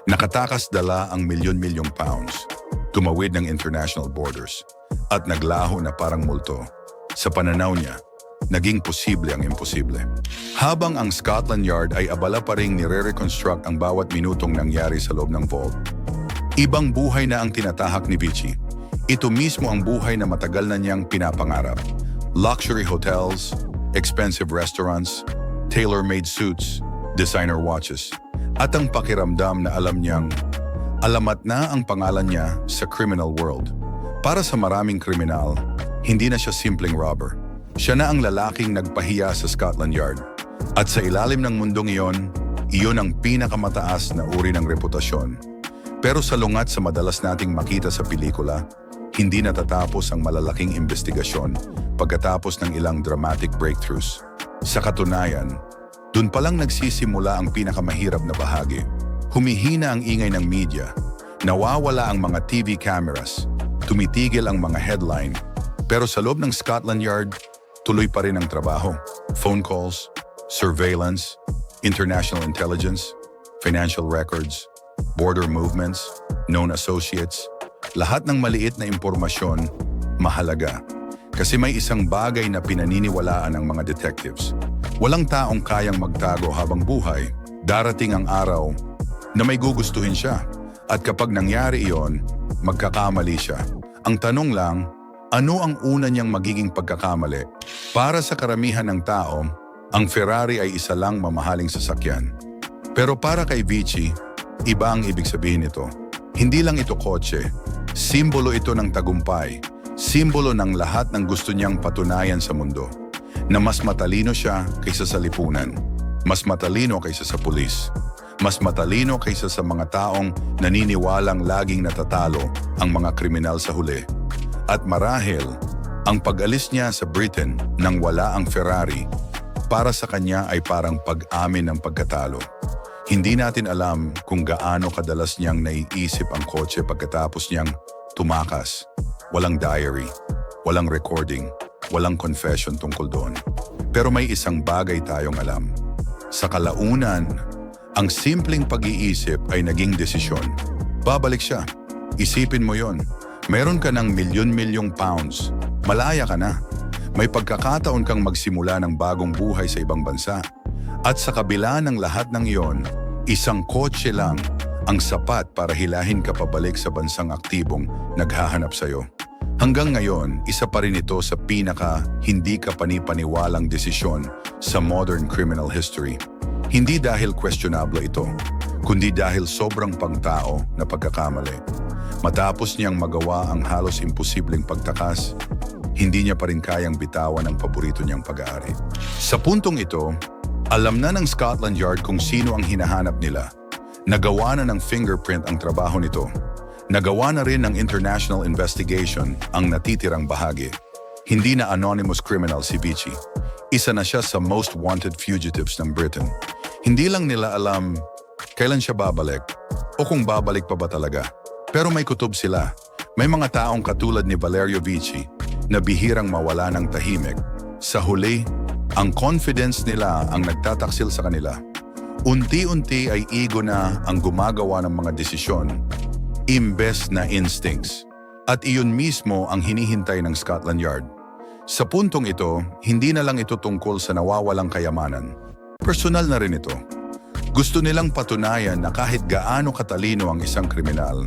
Nakatakas dala ang milyon-milyong pounds, tumawid ng international borders, at naglaho na parang multo. Sa pananaw niya, naging posible ang imposible. Habang ang Scotland Yard ay abala pa ring nire-reconstruct ang bawat minutong nangyari sa loob ng vault, ibang buhay na ang tinatahak ni Vici. Ito mismo ang buhay na matagal na niyang pinapangarap. Luxury hotels, expensive restaurants, tailor-made suits, designer watches, at ang pakiramdam na alam niyang alamat na ang pangalan niya sa criminal world. Para sa maraming kriminal, hindi na siya simpleng robber. Siya na ang lalaking nagpahiya sa Scotland Yard. At sa ilalim ng mundong iyon ang pinakamataas na uri ng reputasyon. Pero salungat sa madalas nating makita sa pelikula, hindi natatapos ang malalaking investigasyon pagkatapos ng ilang dramatic breakthroughs. Sa katunayan, Doon palang nagsisimula ang pinakamahirap na bahagi. Humihina ang ingay ng media, nawawala ang mga TV cameras, tumitigil ang mga headline, pero sa loob ng Scotland Yard, tuloy pa rin ang trabaho. Phone calls, surveillance, international intelligence, financial records, border movements, known associates, lahat ng maliit na impormasyon, mahalaga. Kasi may isang bagay na pinaniniwalaan ng mga detectives. Walang taong kayang magtago habang buhay. Darating ang araw na may gugustuhin siya. At kapag nangyari iyon, magkakamali siya. Ang tanong lang, ano ang una niyang magiging pagkakamali? Para sa karamihan ng tao, ang Ferrari ay isa lang mamahaling sasakyan. Pero para kay Vici, iba ang ibig sabihin nito. Hindi lang ito kotse, simbolo ito ng tagumpay, simbolo ng lahat ng gusto niyang patunayan sa mundo. Na mas matalino siya kaysa sa lipunan, mas matalino kaysa sa pulis, mas matalino kaysa sa mga taong naniniwalang laging natatalo ang mga kriminal sa huli. At marahil, ang pag-alis niya sa Britain nang wala ang Ferrari, para sa kanya ay parang pag-amin ng pagkatalo. Hindi natin alam kung gaano kadalas niyang naiisip ang kotse pagkatapos niyang tumakas. Walang diary, walang recording, walang confession tungkol doon. Pero may isang bagay tayong alam. Sa kalaunan, ang simpleng pag-iisip ay naging desisyon. Babalik siya. Isipin mo yon. Meron ka ng milyon-milyong pounds. Malaya ka na. May pagkakataon kang magsimula ng bagong buhay sa ibang bansa. At sa kabila ng lahat ng iyon, isang kotse lang ang sapat para hilahin ka pabalik sa bansang aktibong naghahanap sa'yo. Hanggang ngayon, isa pa rin ito sa hindi ka panipaniwalang desisyon sa modern criminal history. Hindi dahil questionable ito, kundi dahil sobrang pangtao na pagkakamali. Matapos niyang magawa ang halos imposibleng pagtakas, hindi niya pa rin kayang bitawan ang paborito niyang pag-aari. Sa puntong ito, alam na ng Scotland Yard kung sino ang hinahanap nila. Nagawa na ng fingerprint ang trabaho nito. Nagawa na rin ng international investigation ang natitirang bahagi. Hindi na anonymous criminal si Vici. Isa na siya sa most wanted fugitives ng Britain. Hindi lang nila alam kailan siya babalik o kung babalik pa ba talaga. Pero may kutob sila. May mga taong katulad ni Valerio Vici na bihirang mawala ng tahimik. Sa huli, ang confidence nila ang nagtataksil sa kanila. Unti-unti ay ego na ang gumagawa ng mga desisyon, imbes na instincts. At iyon mismo ang hinihintay ng Scotland Yard. Sa puntong ito, hindi na lang ito tungkol sa nawawalang kayamanan. Personal na rin ito. Gusto nilang patunayan na kahit gaano katalino ang isang kriminal,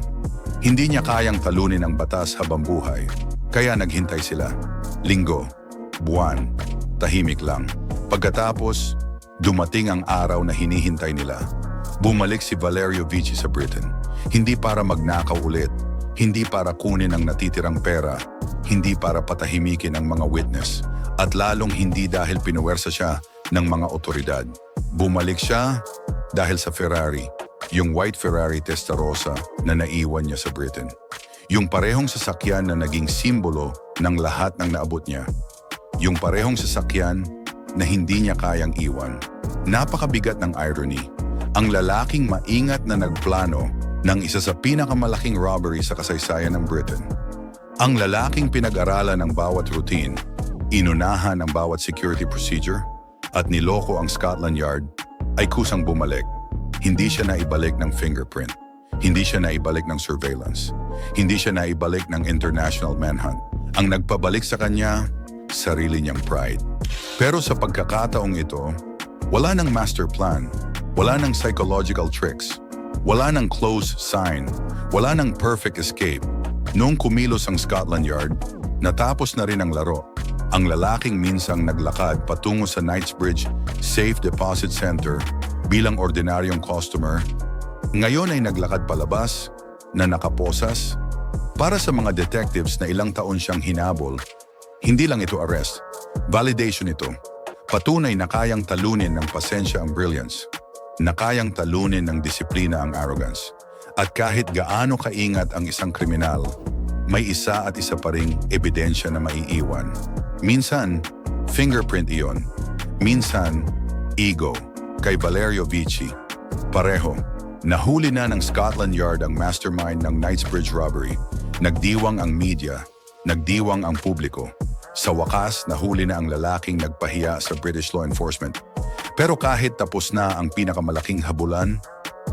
hindi niya kayang talunin ang batas habang buhay. Kaya naghintay sila. Linggo, buwan, tahimik lang. Pagkatapos, dumating ang araw na hinihintay nila. Bumalik si Valerio Vici sa Britain. Hindi para magnakaw ulit, hindi para kunin ang natitirang pera, hindi para patahimikin ang mga witness, at lalong hindi dahil pinuwersa siya ng mga otoridad. Bumalik siya dahil sa Ferrari, yung white Ferrari Testarossa na naiwan niya sa Britain. Yung parehong sasakyan na naging simbolo ng lahat ng naabot niya. Yung parehong sasakyan na hindi niya kayang iwan. Napakabigat ng irony. Ang lalaking maingat na nagplano ng isa sa pinakamalaking robbery sa kasaysayan ng Britain. Ang lalaking pinag-aralan ng bawat routine, inunahan ang bawat security procedure, at niloko ang Scotland Yard, ay kusang bumalik. Hindi siya naibalik ng fingerprint. Hindi siya naibalik ng surveillance. Hindi siya naibalik ng international manhunt. Ang nagpabalik sa kanya, sarili niyang pride. Pero sa pagkakataong ito, wala ng master plan, wala ng psychological tricks, wala ng close sign, wala ng perfect escape. Noong kumilos ang Scotland Yard, natapos na rin ang laro. Ang lalaking minsang naglakad patungo sa Knightsbridge Safe Deposit Center bilang ordinaryong customer, ngayon ay naglakad palabas na nakaposas. Para sa mga detectives na ilang taon siyang hinabol, hindi lang ito arrest, validation ito. Patunay na kayang talunin ng pasensya ang brilliance, na kayang talunin ng disiplina ang arrogance. At kahit gaano kaingat ang isang kriminal, may isa at isa pa ring ebidensya na maiiwan. Minsan, fingerprint iyon. Minsan, ego. kay Valerio Vici. Pareho, nahuli na ng Scotland Yard ang mastermind ng Knightsbridge robbery. Nagdiwang ang media, nagdiwang ang publiko. Sa wakas, nahuli na ang lalaking nagpahiya sa British law enforcement. Pero kahit tapos na ang pinakamalaking habulan,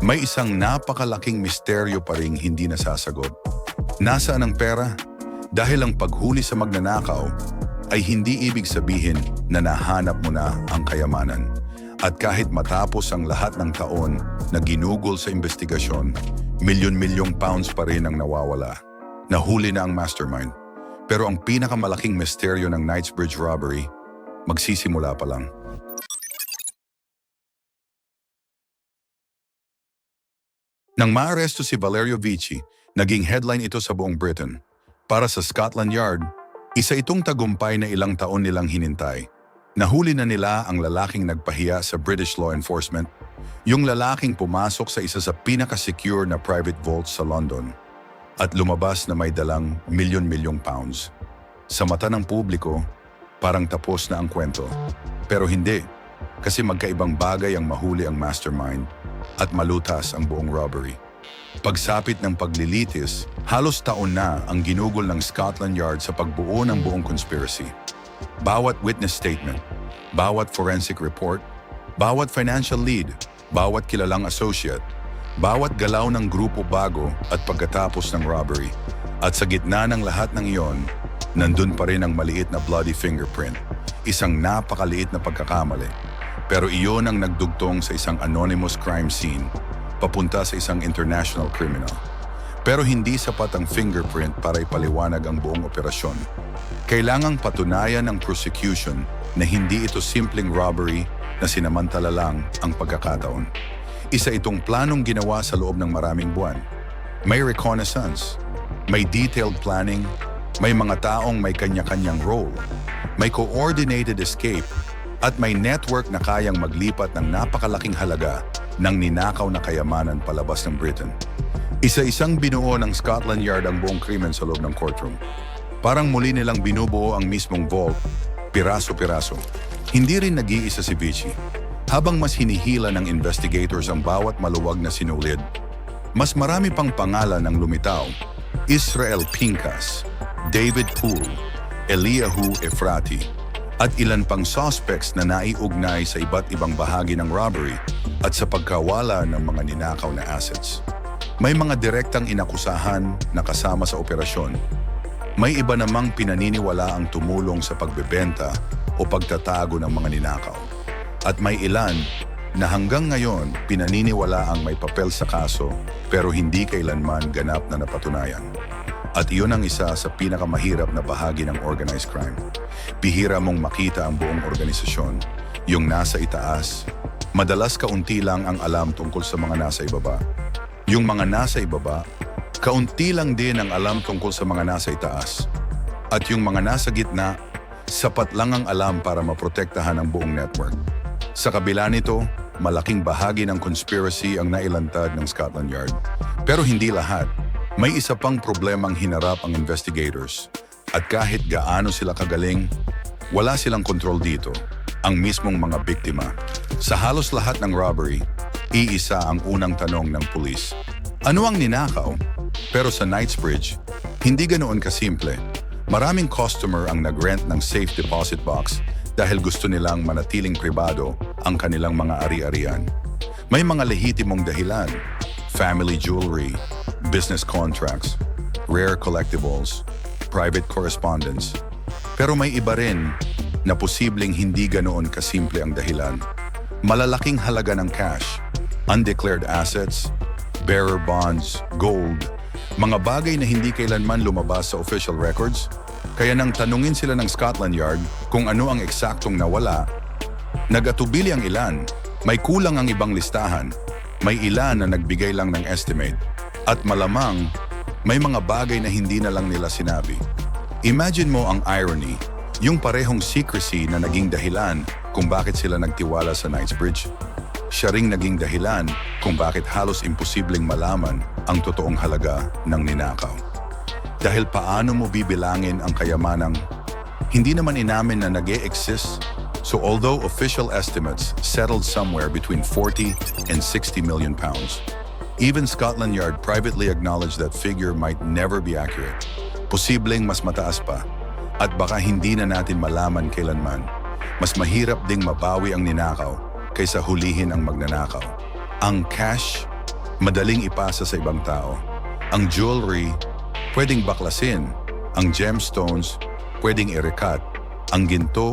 may isang napakalaking misteryo pa ring hindi nasasagot. Nasaan ang pera? Dahil ang paghuli sa magnanakaw ay hindi ibig sabihin na nahanap mo na ang kayamanan. At kahit matapos ang lahat ng taon na ginugol sa investigasyon, milyon-milyong pounds pa rin ang nawawala. Nahuli na ang mastermind. Pero ang pinakamalaking misteryo ng Knightsbridge robbery, magsisimula pa lang. Nang maaresto si Valerio Vici, naging headline ito sa buong Britain. Para sa Scotland Yard, isa itong tagumpay na ilang taon nilang hinintay. Nahuli na nila ang lalaking nagpahiya sa British law enforcement, yung lalaking pumasok sa isa sa pinaka-secure na private vault sa London at lumabas na may dalang milyon-milyong pounds. Sa mata ng publiko, parang tapos na ang kwento. Pero hindi, kasi magkaibang bagay ang mahuli ang mastermind at malutas ang buong robbery. Pagsapit ng paglilitis, halos taon na ang ginugol ng Scotland Yard sa pagbuo ng buong conspiracy. Bawat witness statement, bawat forensic report, bawat financial lead, bawat kilalang associate, bawat galaw ng grupo bago at pagkatapos ng robbery. At sa gitna ng lahat ng iyon, nandun pa rin ang maliit na bloody fingerprint, isang napakaliit na pagkakamali. Pero iyon ang nagdugtong sa isang anonymous crime scene, papunta sa isang international criminal. Pero hindi sapat ang fingerprint para ipaliwanag ang buong operasyon. Kailangang patunayan ng prosecution na hindi ito simpleng robbery na sinamantala lang ang pagkakataon. Isa itong planong ginawa sa loob ng maraming buwan. May reconnaissance, may detailed planning, may mga taong may kanya-kanyang role, may coordinated escape, at may network na kayang maglipat ng napakalaking halaga ng ninakaw na kayamanan palabas ng Britain. Isa-isang binuo ng Scotland Yard ang buong krimen sa loob ng courtroom. Parang muli nilang binubuo ang mismong vault, piraso-piraso. Hindi rin nag-iisa si Vici. Habang mas hinihila ng investigators ang bawat maluwag na sinulid, mas marami pang pangalan ang lumitaw. Israel Pincas, David Poole, Eliahu Efrati, at ilan pang suspects na naiugnay sa iba't ibang bahagi ng robbery at sa pagkawala ng mga ninakaw na assets. May mga direktang inakusahan na kasama sa operasyon. May iba namang pinaniniwala ang tumulong sa pagbebenta o pagtatago ng mga ninakaw. At may ilan na hanggang ngayon pinaniniwala ang may papel sa kaso pero hindi kailanman ganap na napatunayan. At iyon ang isa sa pinakamahirap na bahagi ng organized crime. Bihira mong makita ang buong organisasyon, yung nasa itaas. Madalas kaunti lang ang alam tungkol sa mga nasa ibaba. Yung mga nasa ibaba, kaunti lang din ang alam tungkol sa mga nasa itaas. At yung mga nasa gitna, sapat lang ang alam para maprotektahan ang buong network. Sa kabila nito, malaking bahagi ng conspiracy ang nailantad ng Scotland Yard. Pero hindi lahat. May isa pang problemang hinarap ang investigators. At kahit gaano sila kagaling, wala silang kontrol dito, ang mismong mga biktima. Sa halos lahat ng robbery, iisa ang unang tanong ng pulis. Ano ang ninakaw? Pero sa Knightsbridge, hindi ganoon kasimple. Maraming customer ang nag-rent ng safe deposit box dahil gusto nilang manatiling pribado ang kanilang mga ari-arian. May mga lehitimong dahilan, family jewelry, business contracts, rare collectibles, private correspondence. Pero may iba rin na posibleng hindi ganoon kasimple ang dahilan. Malalaking halaga ng cash, undeclared assets, bearer bonds, gold, mga bagay na hindi kailanman lumabas sa official records. Kaya nang tanungin sila ng Scotland Yard kung ano ang eksaktong nawala, nag-atubili ang ilan, may kulang ang ibang listahan, may ilan na nagbigay lang ng estimate, at malamang may mga bagay na hindi na lang nila sinabi. Imagine mo ang irony, yung parehong secrecy na naging dahilan kung bakit sila nagtiwala sa Knightsbridge. Siya ring naging dahilan kung bakit halos imposibleng malaman ang totoong halaga ng ninakaw. Dahil paano mo bibilangin ang kayamanang hindi naman inamin na nag-e-exist, So although official estimates settled somewhere between 40 and 60 million pounds, even Scotland Yard privately acknowledged that figure might never be accurate. Posibleng mas mataas pa. At baka hindi na natin malaman kailanman. Mas mahirap ding mabawi ang ninakaw kaysa hulihin ang magnanakaw. Ang cash, madaling ipasa sa ibang tao. Ang jewelry, pwedeng baklasin. Ang gemstones, pwedeng i-recut. Ang ginto,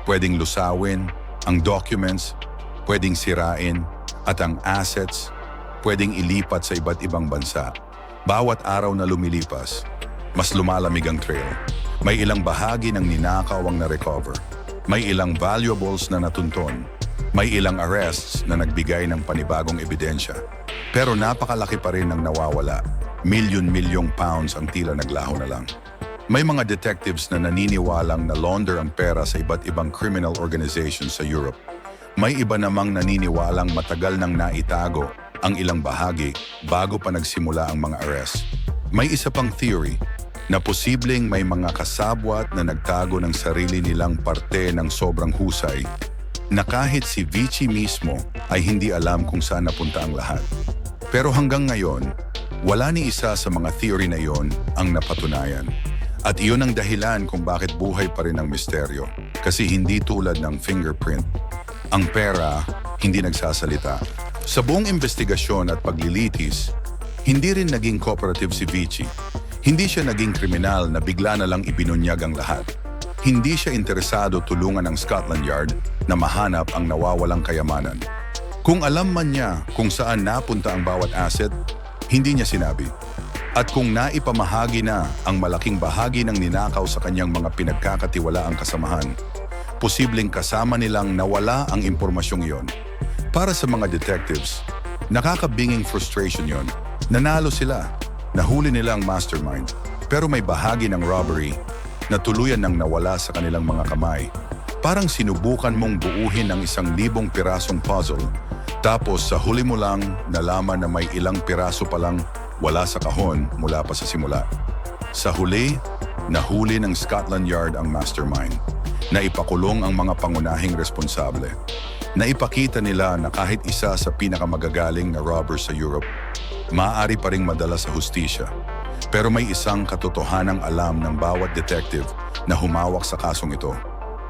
pwedeng lusawin. Ang documents, pwedeng sirain. At ang assets, pwedeng ilipat sa iba't ibang bansa. Bawat araw na lumilipas, mas lumalamig ang trail. May ilang bahagi ng ninakaw ang na-recover. May ilang valuables na natunton. May ilang arrests na nagbigay ng panibagong ebidensya. Pero napakalaki pa rin ang nawawala. Milyon-milyong pounds ang tila naglaho na lang. May mga detectives na naniniwalang na launder ang pera sa iba't ibang criminal organizations sa Europe. May iba namang naniniwalang matagal nang naitago ang ilang bahagi bago pa nagsimula ang mga arrests. May isa pang theory na posibleng may mga kasabwat na nagtago ng sarili nilang parte ng sobrang husay na kahit si Vici mismo ay hindi alam kung saan napunta ang lahat. Pero hanggang ngayon, wala ni isa sa mga theory na iyon ang napatunayan. At iyon ang dahilan kung bakit buhay pa rin ang misteryo. Kasi hindi tulad ng fingerprint. Ang pera, hindi nagsasalita. Sa buong investigasyon at paglilitis, hindi rin naging cooperative si Vici. Hindi siya naging kriminal na bigla na lang ibinunyag ang lahat. Hindi siya interesado tulungan ang Scotland Yard na mahanap ang nawawalang kayamanan. Kung alam man niya kung saan napunta ang bawat asset, hindi niya sinabi. At kung naipamahagi na ang malaking bahagi ng ninakaw sa kanyang mga pinagkakatiwalaang kasamahan, posibleng kasama nilang nawala ang impormasyong iyon. Para sa mga detectives, nakakabinging frustration yon. Nanalo sila. Nahuli nila ang mastermind, pero may bahagi ng robbery na tuluyan nang nawala sa kanilang mga kamay. Parang sinubukan mong buuhin ang 1,000 pirasong puzzle, tapos sa huli mo lang nalaman na may ilang piraso pa lang wala sa kahon mula pa sa simula. Sa huli, nahuli ng Scotland Yard ang mastermind. Naipakulong ang mga pangunahing responsable. Naipakita nila na kahit isa sa pinakamagagaling na robbers sa Europe, maaari pa ring madala sa hustisya. Pero may isang katotohanang alam ng bawat detective na humawak sa kasong ito.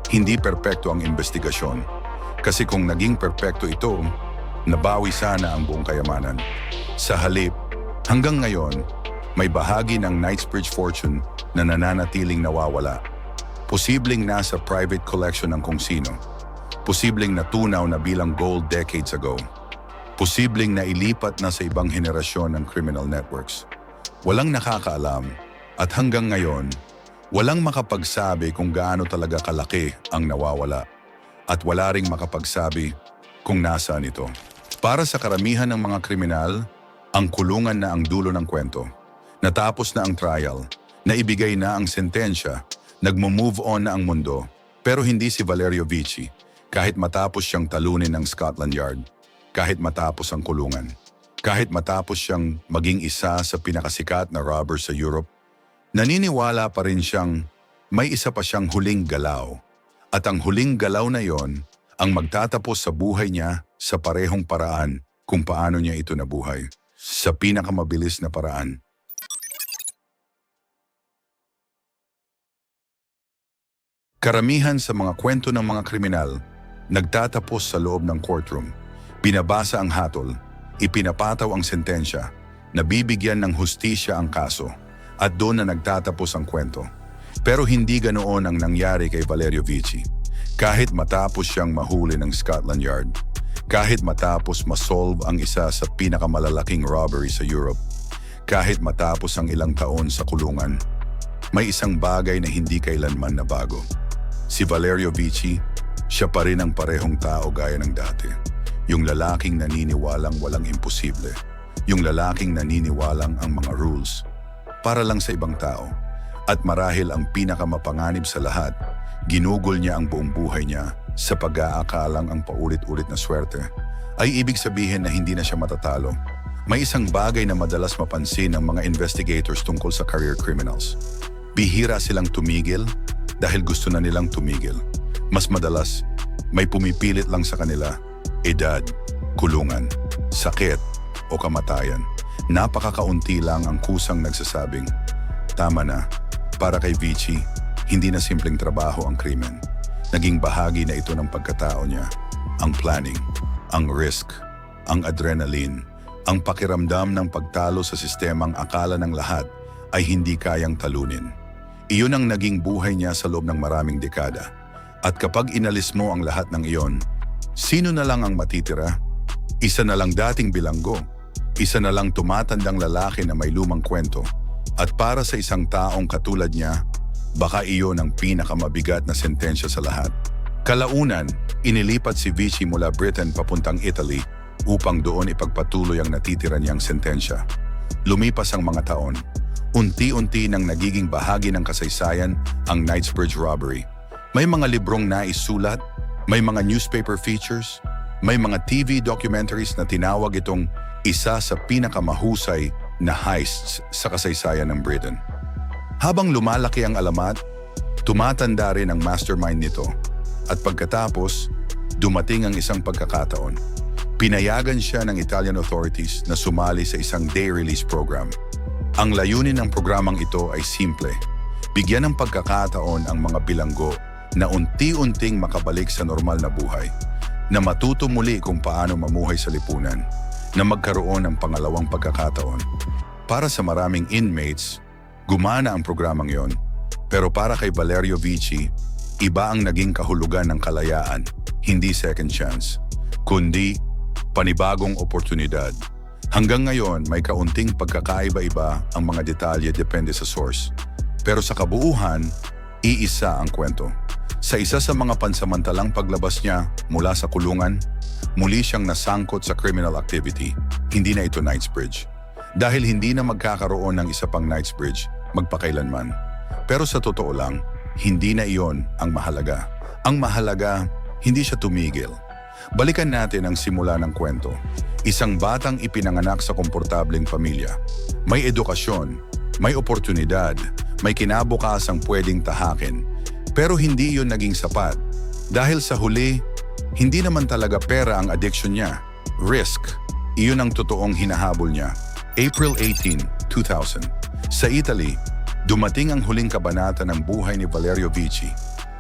Hindi perpekto ang investigasyon. Kasi kung naging perpekto ito, nabawi sana ang buong kayamanan. Sa halip, hanggang ngayon, may bahagi ng Knightsbridge fortune na nananatiling nawawala. Posibleng nasa private collection ng kung sino. Posibleng natunaw na bilang gold decades ago. Posibleng nailipat na sa ibang henerasyon ng criminal networks. Walang nakakaalam at hanggang ngayon, walang makapagsabi kung gaano talaga kalaki ang nawawala at wala ring makapagsabi kung nasaan ito. Para sa karamihan ng mga kriminal, ang kulungan na ang dulo ng kwento. Natapos na ang trial, naibigay na ang sentensya, nagmo-move on na ang mundo, pero hindi si Valerio Vici kahit matapos siyang talunin ng Scotland Yard. Kahit matapos ang kulungan, kahit matapos siyang maging isa sa pinakasikat na robber sa Europe, naniniwala pa rin siyang may isa pa siyang huling galaw. At ang huling galaw na yon ang magtatapos sa buhay niya sa parehong paraan kung paano niya ito nabuhay. Sa pinakamabilis na paraan. Karamihan sa mga kwento ng mga kriminal nagtatapos sa loob ng courtroom. Binabasa ang hatol, ipinapataw ang sentensya, nabibigyan ng hustisya ang kaso, at doon na nagtatapos ang kwento. Pero hindi ganoon ang nangyari kay Valerio Vici. Kahit matapos siyang mahuli ng Scotland Yard, kahit matapos masolve ang isa sa pinakamalalaking robbery sa Europe, kahit matapos ang ilang taon sa kulungan, may isang bagay na hindi kailanman nabago. Si Valerio Vici, siya pa rin ang parehong tao gaya ng dati. Yung lalaking naniniwalang walang imposible. Yung lalaking naniniwalang ang mga rules para lang sa ibang tao. At marahil ang pinakamapanganib sa lahat, ginugol niya ang buong buhay niya sa pag-aakalang ang paulit-ulit na swerte ay ibig sabihin na hindi na siya matatalo. May isang bagay na madalas mapansin ng mga investigators tungkol sa career criminals. Bihira silang tumigil dahil gusto na nilang tumigil. Mas madalas, may pumipilit lang sa kanila, edad, kulungan, sakit o kamatayan. Napakakaunti lang ang kusang nagsasabing, tama na, para kay Vici, hindi na simpleng trabaho ang krimen. Naging bahagi na ito ng pagkatao niya, ang planning, ang risk, ang adrenaline, ang pakiramdam ng pagtalo sa sistemang akala ng lahat ay hindi kayang talunin. Iyon ang naging buhay niya sa loob ng maraming dekada. At kapag inalis mo ang lahat ng iyon, sino na lang ang matitira? Isa na lang dating bilanggo. Isa na lang tumatandang lalaki na may lumang kwento. At para sa isang taong katulad niya, baka iyon ang pinakamabigat na sentensya sa lahat. Kalaunan, inilipat si Vici mula Britain papuntang Italy upang doon ipagpatuloy ang natitira niyang sentensya. Lumipas ang mga taon. Unti-unti nang nagiging bahagi ng kasaysayan ang Knightsbridge robbery. May mga librong naisulat, may mga newspaper features, may mga TV documentaries na tinawag itong isa sa pinakamahusay na heists sa kasaysayan ng Britain. Habang lumalaki ang alamat, tumatanda rin ang mastermind nito. At pagkatapos, dumating ang isang pagkakataon. Pinayagan siya ng Italian authorities na sumali sa isang day release program. Ang layunin ng programang ito ay simple. Bigyan ng pagkakataon ang mga bilanggo na unti-unting makabalik sa normal na buhay, na matuto muli kung paano mamuhay sa lipunan, na magkaroon ng pangalawang pagkakataon. Para sa maraming inmates, gumana ang programang yon, pero para kay Valerio Vici, iba ang naging kahulugan ng kalayaan, hindi second chance, kundi panibagong oportunidad. Hanggang ngayon, may kaunting pagkakaiba-iba ang mga detalye depende sa source. Pero sa kabuuhan, iisa ang kwento. Sa isa sa mga pansamantalang paglabas niya mula sa kulungan, muli siyang nasangkot sa criminal activity. Hindi na ito Knightsbridge. Dahil hindi na magkakaroon ng isa pang Knightsbridge, magpakailanman. Pero sa totoo lang, hindi na iyon ang mahalaga. Ang mahalaga, hindi siya tumigil. Balikan natin ang simula ng kwento. Isang batang ipinanganak sa komportableng pamilya. May edukasyon, may oportunidad, may kinabukasang pwedeng tahakin. Pero hindi iyon naging sapat. Dahil sa huli, hindi naman talaga pera ang addiction niya. Risk. Iyon ang totoong hinahabol niya. April 18, 2000. Sa Italy, dumating ang huling kabanata ng buhay ni Valerio Vici.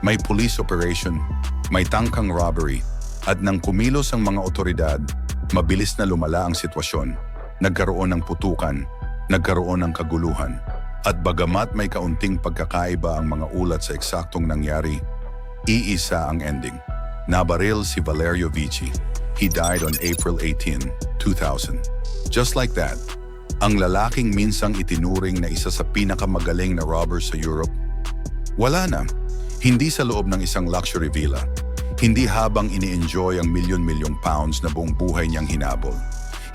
May police operation, may tangkang robbery, at nang kumilos ang mga otoridad, mabilis na lumala ang sitwasyon. Nagkaroon ng putukan, nagkaroon ng kaguluhan. At bagamat may kaunting pagkakaiba ang mga ulat sa eksaktong nangyari, iisa ang ending. Nabaril si Valerio Vici. He died on April 18, 2000. Just like that, ang lalaking minsang itinuring na isa sa pinakamagaling na robber sa Europe, wala na. Hindi sa loob ng isang luxury villa. Hindi habang ini-enjoy ang milyon-milyong pounds na buong buhay niyang hinabol.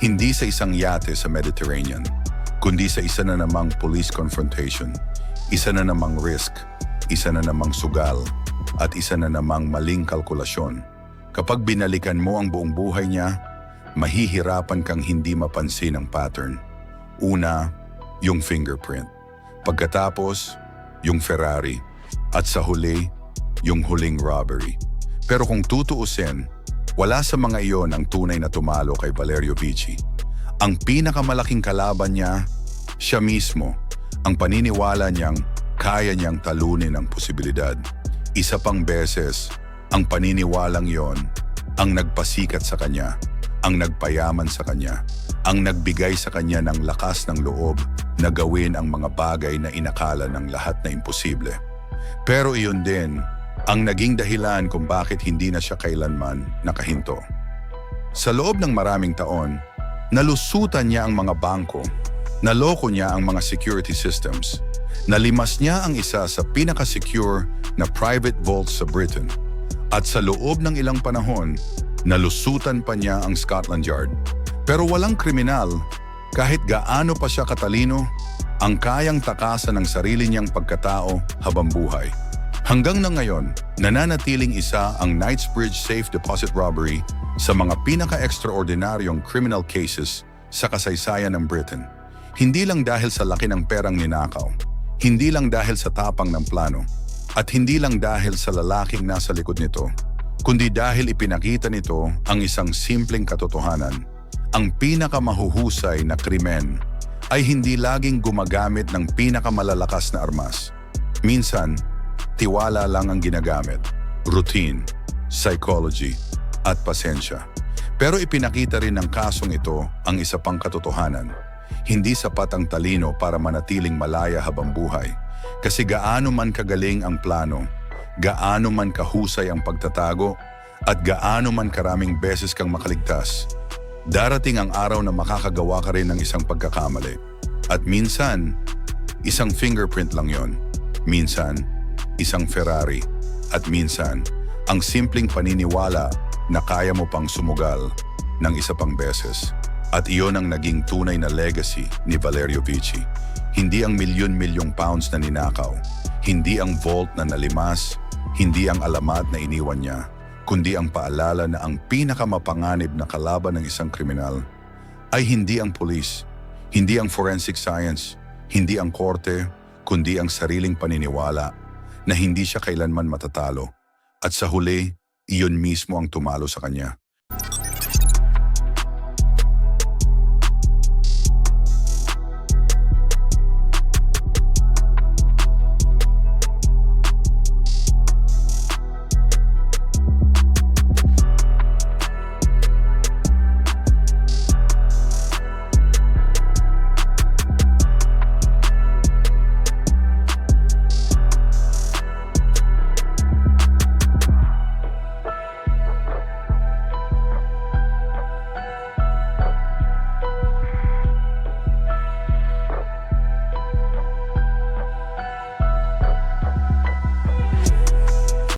Hindi sa isang yate sa Mediterranean, kundi sa isa na namang police confrontation, isa na namang risk, isa na namang sugal, at isa na namang maling kalkulasyon. Kapag binalikan mo ang buong buhay niya, mahihirapan kang hindi mapansin ang pattern. Una, yung fingerprint. Pagkatapos, yung Ferrari. At sa huli, yung huling robbery. Pero kung tutuusin, wala sa mga iyon ang tunay na tumalo kay Valerio Vici. Ang pinakamalaking kalaban niya, siya mismo, ang paniniwala niyang kaya niyang talunin ang posibilidad. Isa pang beses, ang paniniwalang yon ang nagpasikat sa kanya, ang nagpayaman sa kanya, ang nagbigay sa kanya ng lakas ng loob na gawin ang mga bagay na inakala ng lahat na imposible. Pero iyon din ang naging dahilan kung bakit hindi na siya kailanman nakahinto. Sa loob ng maraming taon, nalusutan niya ang mga bangko, naloko niya ang mga security systems, nalimas niya ang isa sa pinaka-secure na private vault sa Britain, at sa loob ng ilang panahon, nalusutan pa niya ang Scotland Yard. Pero walang kriminal, kahit gaano pa siya katalino, ang kayang takasan ng sarili niyang pagkatao habang buhay. Hanggang na ngayon, nananatiling isa ang Knightsbridge Safe Deposit Robbery sa mga pinaka-extraordinaryong criminal cases sa kasaysayan ng Britain. Hindi lang dahil sa laki ng perang ninakaw, hindi lang dahil sa tapang ng plano, At hindi lang dahil sa lalaking nasa likod nito, kundi dahil ipinakita nito ang isang simpleng katotohanan. Ang pinakamahuhusay na krimen ay hindi laging gumagamit ng pinakamalalakas na armas. Minsan, tiwala lang ang ginagamit, routine, psychology, at pasensya. Pero ipinakita rin ng kasong ito ang isa pang katotohanan. Hindi sapat ang talino para manatiling malaya habang buhay. Kasi gaano man kagaling ang plano, gaano man kahusay ang pagtatago, at gaano man karaming beses kang makaligtas, darating ang araw na makakagawa ka rin ng isang pagkakamali. At minsan, isang fingerprint lang yon. Minsan, isang Ferrari. At minsan, ang simpleng paniniwala na kaya mo pang sumugal ng isa pang beses. At iyon ang naging tunay na legacy ni Valerio Vici. Hindi ang milyon-milyong pounds na ninakaw, hindi ang vault na nalimas, hindi ang alamat na iniwan niya, kundi ang paalala na ang pinakamapanganib na kalaban ng isang kriminal ay hindi ang pulis, hindi ang forensic science, hindi ang korte, kundi ang sariling paniniwala na hindi siya kailanman matatalo. At sa huli, iyon mismo ang tumalo sa kanya.